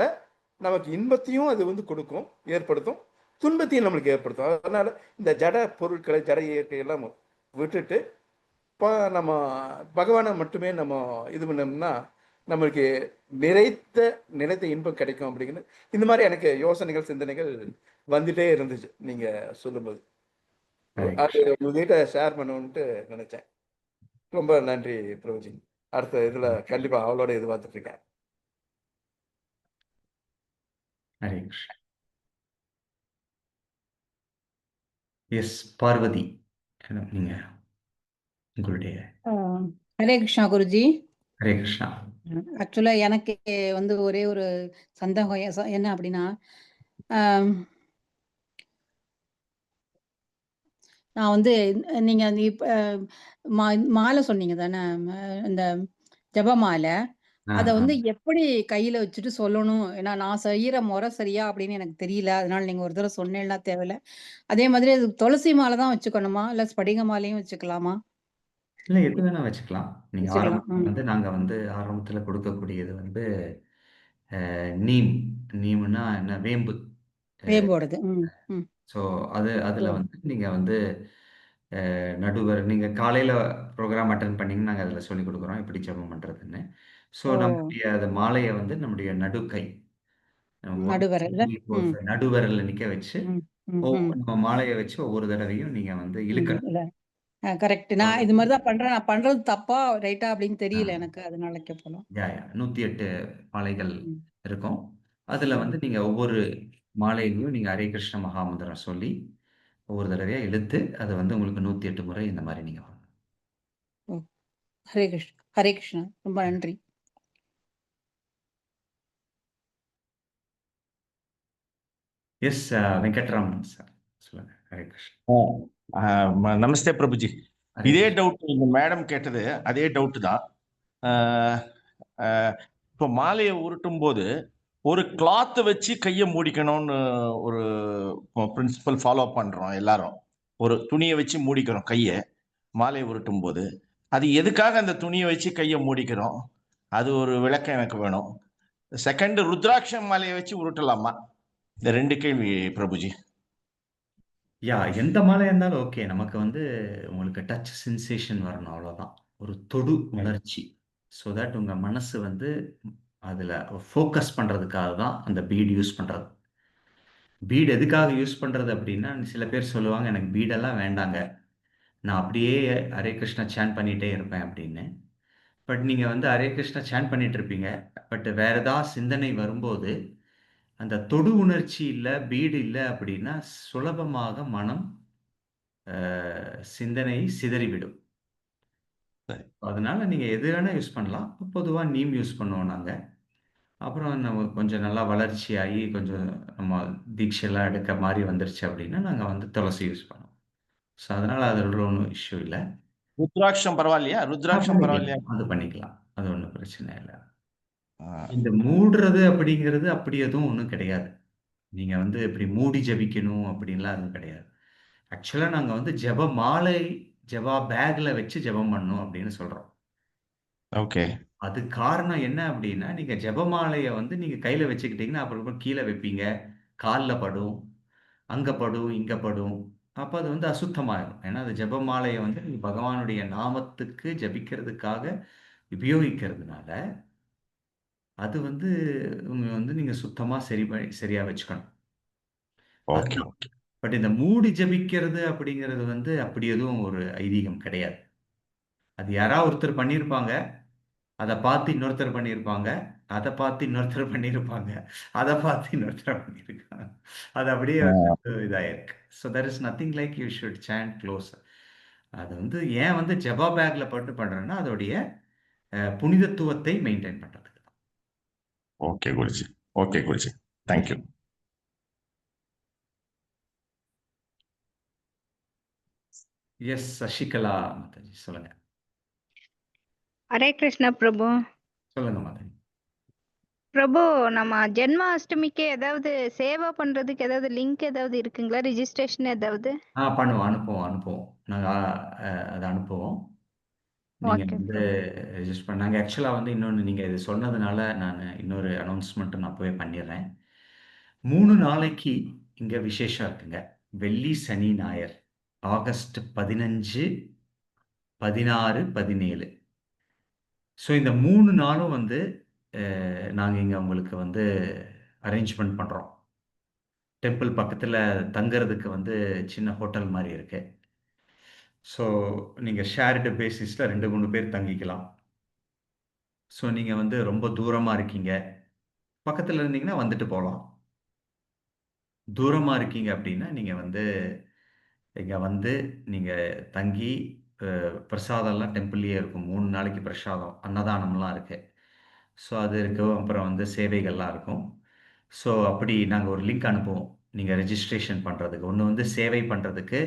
நமக்கு இன்பத்தையும் அது வந்து கொடுக்கும், ஏற்படுத்தும். துன்பத்தையும் நம்மளுக்கு ஏற்படுத்தும். அதனால இந்த ஜட பொருட்களை, ஜட இயற்கையெல்லாம் விட்டுட்டு நம்ம பகவானை மட்டுமே நம்ம இது பண்ணோம்னா, நம்மளுக்கு நிறைத்த நிலைத்த இன்பம் கிடைக்கும் அப்படிங்கிறது, இந்த மாரி எனக்கு யோசனைகள், சிந்தனைகள் வந்துட்டே இருந்துச்சு, நீங்க சொல்லும்போது. ஹரே அது கிருஷ்ணா. உங்ககிட்ட ஷேர் பண்ணணுன்ட்டு நினைச்சேன். ரொம்ப நன்றி பிரபுஜி. அடுத்த இதுல கண்டிப்பா அவளோட எதிர்பார்த்துட்டு இருக்கேன். ஹரே கிருஷ்ணா. எஸ் பார்வதி, நீங்க உங்களுடைய ஹரே கிருஷ்ணா குருஜி. ஹரே கிருஷ்ணா. ஆக்சுவலா எனக்கு வந்து ஒரே ஒரு சந்தேகம் என்ன அப்படின்னா, ஆம், நான் வந்து நீங்க இப்ப மாலை சொன்னீங்க தானே, இந்த ஜபமாலை, அத வந்து எப்படி கையில வச்சுட்டு சொல்லணும்? ஏன்னா நான் செய்யற முறை சரியா அப்படின்னு எனக்கு தெரியல. அதனால நீங்க ஒரு தடவை சொன்னேன்னா தேவையில்ல. அதே மாதிரி அது துளசி மாலை தான் வச்சுக்கணுமா? இல்ல ஸ்படிக மாலையும் வச்சுக்கலாமா? இல்ல எது வேணா வச்சுக்கலாம். நீங்க வச்சுக்கலாம். ஆரம்பத்துல வந்து நாங்க வந்து ஆரம்பத்துல கொடுக்கக்கூடியது வந்து நீம். நீம்னா என்ன? வேம்பு. வேம்போடுது. ம். ஸோ அதுல ஓ. வந்து நீங்க வந்து நடுவர் நீங்க காலையில ப்ரோகிராம் அட்டெண்ட் பண்ணீங்கன்னா, நாங்க அதுல சொல்லிக் குடுக்குறோம், எப்படி ஜெபம் பண்றதுன்னு. ஸோ ஓ. நம்முடைய அந்த மாலைய வந்து நம்முடைய நடுக்கை 1, 2, நடுவரல்ல. 3, 4, ம். 5 நடுவிரல்ல நிக்க வச்சு, ம். ம். நம்ம மாலைய வச்சு ஒவ்வொரு தடவையும் நீங்க வந்து இழுக்கணும். இல்ல. கரெக்ட். நான் இது மாரி தான் பண்றேன். நான் பண்றது தப்பா, ரைட்டா அப்படின்னு ஆ. தெரியல எனக்கு. அதனால கேட்போம். 108 மாலைகள் ம். இருக்கும். அதுல ம். வந்து நீங்க ஒவ்வொரு மாலையிலயும் நீங்க ஹரே கிருஷ்ண மகாமந்திரம் சொல்லி, ஒவ்வொரு தடவையா இழுத்து, அது வந்து உங்களுக்கு 108 முறை இந்த மாரி நீங்க பண்ணணும். ஓ. ஹரே கிருஷ்ணா. ஹரே கிருஷ்ணா. ரொம்ப நன்றி. Yes Venkatraman sir. சொல்லுங்க. ஹரே கிருஷ்ணா. நமஸ்தே பிரபுஜி. ஹரே இதே கிருஷ்ணா. டவுட் இந்த மேடம் கேட்டது அதே டவுட் தான். ஆஹ் ஆஹ் இப்போ மாலையை உருட்டும் போது ஒரு கிளாத் வச்சு கையை மூடிக்கணும்னு ஒரு பிரின்சிபல் ஃபாலோ பண்றோம் எல்லாரும். ஒரு துணியை வச்சு மூடிக்கிறோம் கையை மாலையை உருட்டும் போது. அது எதுக்காக அந்த துணியை வச்சு கையை மூடிக்கிறோம்? அது ஒரு விளக்கம் எனக்கு வேணும். செகண்ட், ருத்ராட்சம் மாலையை வச்சு உருட்டலாமா? இந்த 2 கேள்வி பிரபுஜி. எந்த மாலையா இருந்தாலும் ஓகே. நமக்கு வந்து உங்களுக்கு டச் சென்சேஷன் வரணும் அவ்வளோதான். ஒரு தொடு உணர்ச்சி. ஸோ தட் உங்க மனசு வந்து அதுல ஃபோக்கஸ் பண்றதுக்காக தான் அந்த பீட் யூஸ் பண்றது. பீட் எதுக்காக யூஸ் பண்றது அப்படின்னா, சில பேர் சொல்லுவாங்க, "எனக்கு பீடெல்லாம் வேண்டாங்க. நான் அப்படியே ஹரே கிருஷ்ணா சாண்ட் பண்ணிட்டே இருப்பேன்" அப்படின்னு. பட் நீங்க வந்து ஹரே கிருஷ்ணா சாண்ட் பண்ணிட்டு இருப்பீங்க. பட் வேற ஏதாவது சிந்தனை வரும்போது, அந்த தொடு உணர்ச்சி இல்ல, பீடு இல்ல அப்படின்னா, சுலபமாக மனம் சிந்தனை சிதறிவிடும். சரி. அதனால நீங்க எது வேணா யூஸ் பண்ணலாம். பொதுவா நீம் யூஸ் பண்ணுவோம் நாங்க. அப்புறம் நம்ம கொஞ்சம் நல்லா வளர்ச்சியாகி, கொஞ்சம் நம்ம தீட்சைலாம் எடுக்க மாரி வந்துருச்சு அப்படின்னா, நாங்க வந்து துளசி யூஸ் பண்ணுவோம். ஸோ, அதனால அதுல ஒண்ணும் இஷ்யூ இல்ல. ருத்ராட்சம் பரவாயில்லையா? ருத்ராட்சம் பரவாயில்லையா? பண்ணிக்கலாம். அது பண்ணிக்கலாம். அது ஒண்ணும் பிரச்சனை இல்ல. ஆஹ் இந்த மூடுறது அப்படிங்கிறது அப்படி எதுவும் ஒண்ணும் கிடையாது. நீங்க வந்து இப்படி மூடி ஜெபிக்கணும் அப்படின்லாம் எதுவும் கிடையாது. ஆக்சுவலா நாங்க வந்து ஜெபமாலை, ஜெபா பேக்ல வச்சு ஜெபம் பண்ணணும் அப்படின்னு சொல்றோம். ஓகே. அது காரணம் என்ன அப்படின்னா, நீங்க ஜெபமாலைய வந்து நீங்க கையில வச்சுக்கிட்டீங்கன்னா, அப்புறமா கீழ வைப்பீங்க. கால்ல படும், அங்க படும், இங்க படும். அப்ப அது வந்து அசுத்தமாயிரும். ஏன்னா, அது ஜெபமாலைய வந்து நீங்க பகவானுடைய நாமத்துக்கு ஜெபிக்கிறதுக்காக உபயோகிக்கிறதுனால, அது வந்து வந்து நீங்க சுத்தமா சரியா வச்சுக்கணும். ஓகே. அதுதான். பட் இந்த மூடி ஜெபிக்கிறது அப்படிங்கிறது வந்து அப்படி எதுவும் ஒரு ஐதீகம் கிடையாது. அது யாராவது ஒருத்தர் பண்ணியிருப்பாங்க. அத பார்த்து இன்னொருத்தர் பண்ணியிருப்பாங்க. அத பார்த்து இன்னொருத்தர் பண்ணியிருப்பாங்க. அத பார்த்து இன்னொருத்தர் பண்ணியிருக்காங்க. அது அப்படியே வந்து இதாயிருக்கு. So there is nothing like you should stand close. அது வந்து ஏன் வந்து ஜெபா பேக்ல போட்டு பண்றேன்னா, அதோடைய புனிதத்துவத்தை மெயின்டெயின் பண்றதுக்கு தான். Okay Guruji. Okay Guruji. Thank you. Yes Sasikala Mataji சொல்லுங்க. ஹரே கிருஷ்ணா பிரபு. சொல்லுங்க மாதாஜி. பிரபு, நம்ம ஜென்மாஷ்டமிக்கு ஏதாவது சேவா பண்றதுக்கு ஏதாவது லிங்க் ஏதாவது இருக்குங்களா? ரிஜிஸ்ட்ரேஷன் ஏதாவது? பண்ணுவோம். அனுப்புவோம். நாங்க அத அனுப்புவோம். நீங்க ஓகே வந்து பிரபு. ரெஜிஸ்டர் நாங்க ஆக்சுவலா வந்து இன்னொன்னு நீங்க இது சொன்னதுனால நானு இன்னொரு அனௌன்ஸ்மெண்ட் நான் அப்பவே பண்ணிடுறேன். 3 நாளைக்கு இங்க விசேஷம் இருக்குங்க. வெள்ளி, சனி, ஞாயிறு. ஆகஸ்ட் 15, 16, 17. ஸோ இந்த 3 நாளும் வந்து நாங்க இங்க உங்களுக்கு வந்து அரேஞ்ச்மெண்ட் பண்றோம். டெம்பிள் பக்கத்துல தங்குறதுக்கு வந்து சின்ன ஹோட்டல் மாரி இருக்கு. ஸோ நீங்க ஷேர்டு பேசிஸ்ல 2, 3 பேர் தங்கிக்கலாம். ஸோ நீங்க வந்து ரொம்ப தூரமா இருக்கீங்க. பக்கத்துல இருந்தீங்கன்னா வந்துட்டு போலாம். தூரமா இருக்கீங்க அப்படின்னா, நீங்க வந்து இங்க வந்து நீங்க தங்கி பிரசாதம்லாம் டெம்பிள்லயே இருக்கும். 3 நாளைக்கு பிரசாதம், அன்னதானம்லாம் இருக்கு. ஸோ அது இருக்கும். அப்புறம் வந்து சேவைகள்லாம் இருக்கும். ஸோ அப்படி நாங்க ஒரு லிங்க் அனுப்புவோம். நீங்க ரெஜிஸ்ட்ரேஷன் பண்றதுக்கு. ஒண்ணு வந்து சேவை பண்றதுக்கு,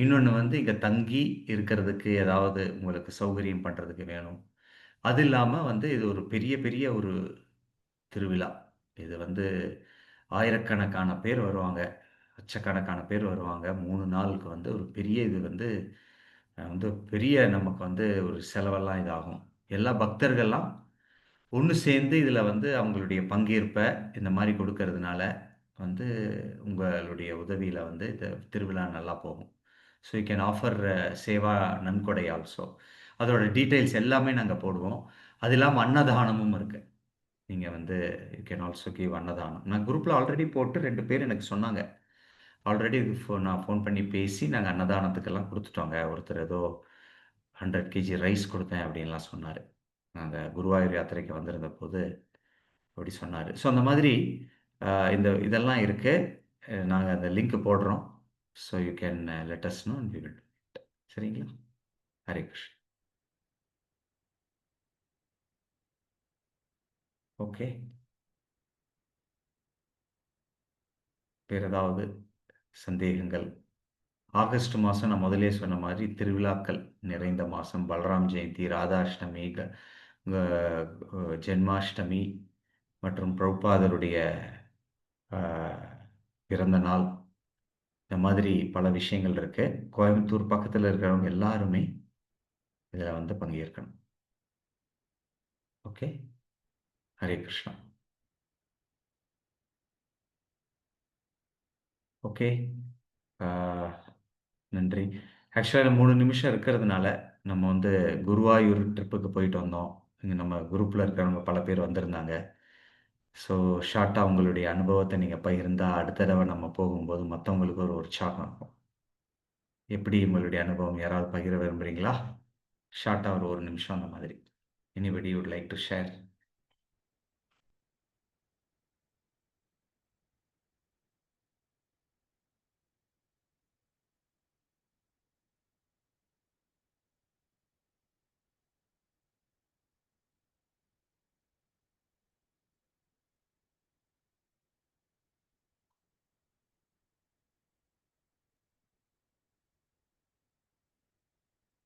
இன்னொன்னு வந்து இங்க தங்கி இருக்கிறதுக்கு ஏதாவது உங்களுக்கு சௌகரியம் பண்றதுக்கு வேணும். அது இல்லாம வந்து இது ஒரு பெரிய, பெரிய ஒரு திருவிழா. இது வந்து ஆயிரக்கணக்கான பேர் வருவாங்க. லட்சக்கணக்கான பேர் வருவாங்க. 3 நாளுக்கு வந்து ஒரு பெரிய இது வந்து பெரிய நமக்கு வந்து ஒரு செலவெல்லாம் இதாகும். எல்லா பக்தர்கள்லாம் ஒண்ணு சேர்ந்து இதுல வந்து அவங்களுடைய பங்கேற்ப இந்த மாரி கொடுக்கறதுனால வந்து உங்களுடைய உதவியில வந்து இந்த திருவிழா நல்லா போகும். So you can offer Seva நன்கொடை ஆல்சோ. அதோட டீட்டெயில்ஸ் எல்லாமே நாங்க போடுவோம். அது இல்லாம அன்னதானமும் இருக்கு. நீங்க வந்து யூ கேன் ஆல்சோ கிவ் அன்னதானம். நான் குரூப்ல ஆல்ரெடி போட்டு 2 பேர் எனக்கு சொன்னாங்க. ஆல்ரெடி நான் ஃபோன் பண்ணி பேசி நாங்க அன்னதானத்துக்கெல்லாம் குடுத்துட்டோங்க. ஒருத்தர் ஏதோ 100 கேஜி ரைஸ் குடுத்தேன் அப்படின்லாம் சொன்னாரு. நாங்க குருவாயூர் யாத்திரைக்கு வந்திருந்தபோது அப்படி சொன்னாரு. ஸோ அந்த மாதிரி இதெல்லாம் இருக்கு. நாங்க அந்த லிங்க் போடுறோம். So you can let us know and we will do it. சரிங்களா? ஹரே கிருஷ்ணா. ஓகே. வேற ஏதாவது சந்தேகங்கள்? ஆகஸ்ட் மாசம் நான் முதல்லயே சொன்ன மாதிரி திருவிழாக்கள் நிறைந்த மாசம். பலராம் ஜெயந்தி, ராதாஷ்டமி, ஜென்மாஷ்டமி மற்றும் பிரபுபாதருடைய அ பிறந்த நாள். இந்த மாதிரி பல விஷயங்கள் இருக்கு. கோயம்புத்தூர் பக்கத்துல இருக்கிறவங்க எல்லாருமே இதுல வந்து பங்கேற்கணும். ஓகே. ஹரே கிருஷ்ணா. ஓகே. ஆ, நன்றி. ஆக்சுவலா 3 நிமிஷம் இருக்கிறதுனால, நம்ம வந்து குருவாயூர் ட்ரிப்புக்கு போயிட்டு வந்தோம். இங்க நம்ம குரூப்ல இருக்கிறவங்க பல பேர் வந்திருந்தாங்க. ஸோ ஷார்ட்டா உங்களுடைய அனுபவத்த நீங்க பகிர்ந்தா, அடுத்த தடவ நம்ம போகும்போது மத்தவங்களுக்கு ஒரு உற்சாகம் இருக்கும். எப்படி உங்களுடைய அனுபவம் யாராவது பகிர விரும்புறீங்களா? ஷார்ட்டா ஒரு 1 நிமிஷம் அந்த மாதிரி. Anybody would like to share?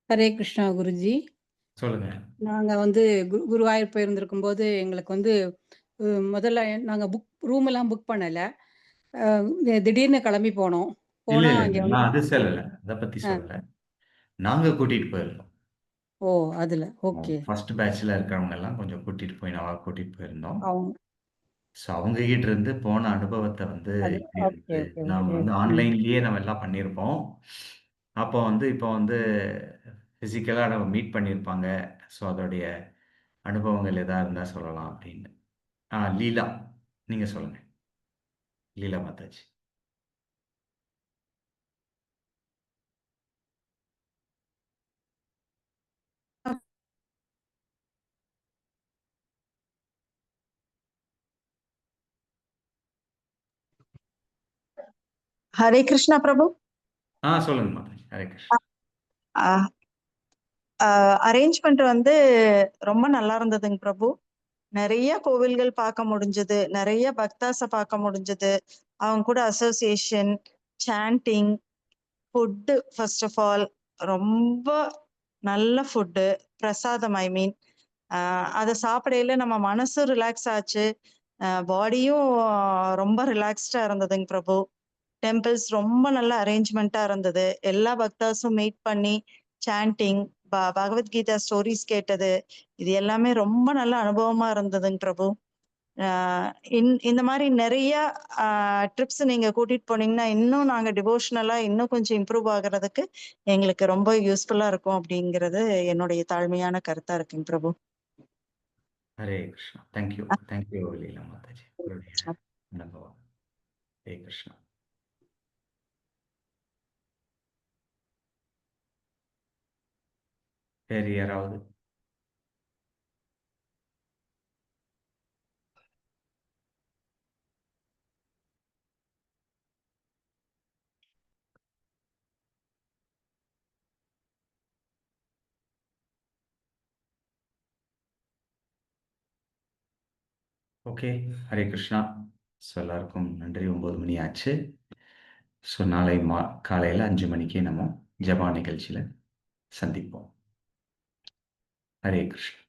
Hare Krishna Guruji. சொல்லுங்க. நாங்க வந்து குருவாயூர் போயிருந்திருக்கும்போது எங்களுக்கு வந்து முதல்ல நாங்க ரூம் எல்லாம் புக் பண்ணல. திடீர்னு கிளம்பி போனோம். இல்ல, போனா இல்ல, அங்க இல்ல. வந்து நான் அது சொல்லல. அத பத்தி சொல்லல. நாங்க கூட்டிட்டு போயிருந்தோம். ஓ அதுல ஓகே. ஃபர்ஸ்ட் பேட்ச்ல இருக்கிறவங்க எல்லாம் கொஞ்சம் கூட்டிட்டு போய் நாங்க கூட்டிட்டு போயிருந்தோம். அவங்க ஸோ அவங்க கிட்ட இருந்து போன அனுபவத்த வந்து அது எப்படி ஓகே இருந்தது? ஓகே நாம ஓகே. வந்து ஆன்லைன்லயே நம்ம எல்லாம் பண்ணியிருப்போம். அப்போ வந்து இப்போ வந்து பிசிக்கலா நம்ம மீட் பண்ணியிருப்பாங்க. ஸோ அதோடைய அனுபவங்கள் எதா இருந்தா சொல்லலாம் அப்படின்னு. லீலா. நீங்க சொல்லுங்க. லீலா மாதாஜி. ஹரே கிருஷ்ணா பிரபு. சொல்லுங்க மாதாஜி. ஹரே கிருஷ்ணா. அரேஞ்ச்மெண்ட் வந்து ரொம்ப நல்லா இருந்ததுங்க பிரபு. நிறைய கோவில்கள் பார்க்க முடிஞ்சது, நிறைய பக்தாஸை பார்க்க முடிஞ்சது, அவங்க கூட association, chanting, food first of all ரொம்ப நல்ல ஃபுட்டு, பிரசாதம் ஐ மீன். அதை சாப்பிடையில நம்ம மனசும் ரிலாக்ஸ் ஆச்சு, பாடியும் ரொம்ப ரிலாக்ஸ்டா இருந்ததுங்க பிரபு. டெம்பிள்ஸ் ரொம்ப நல்ல அரேஞ்ச்மெண்ட்டா இருந்தது. எல்லா பக்தாஸும் மீட் பண்ணி சாண்டிங், பகவத்கீதா ஸ்டோரிஸ் கேட்டது, இது எல்லாமே ரொம்ப நல்ல அனுபவமா இருந்ததுங்க பிரபு. இந்த மாதிரி நிறைய ட்ரிப்ஸ் நீங்க கூட்டிட்டு போனீங்கன்னா இன்னும் நாங்க டிவோஷனலா இன்னும் கொஞ்சம் இம்ப்ரூவ் ஆகுறதுக்கு எங்களுக்கு ரொம்ப யூஸ்ஃபுல்லா இருக்கும் அப்படிங்கிறது என்னுடைய தாழ்மையான கருத்தா இருக்குங்க பிரபு. ஹரே கிருஷ்ணா. தேங்க்யூ. தேங்க்யூ லீலா மாதாஜி. உங்களுடைய அனுபவம். ஹரே கிருஷ்ணா. வேறு யாராவது? ஓகே. ஹரே கிருஷ்ணா. ஸோ எல்லாருக்கும் நன்றி. 9 மணி ஆச்சு. ஸோ நாளை காலையில் 5 மணிக்கு நம்ம ஜபா நிகழ்ச்சியில் சந்திப்போம். ஹரே கிருஷ்ணா.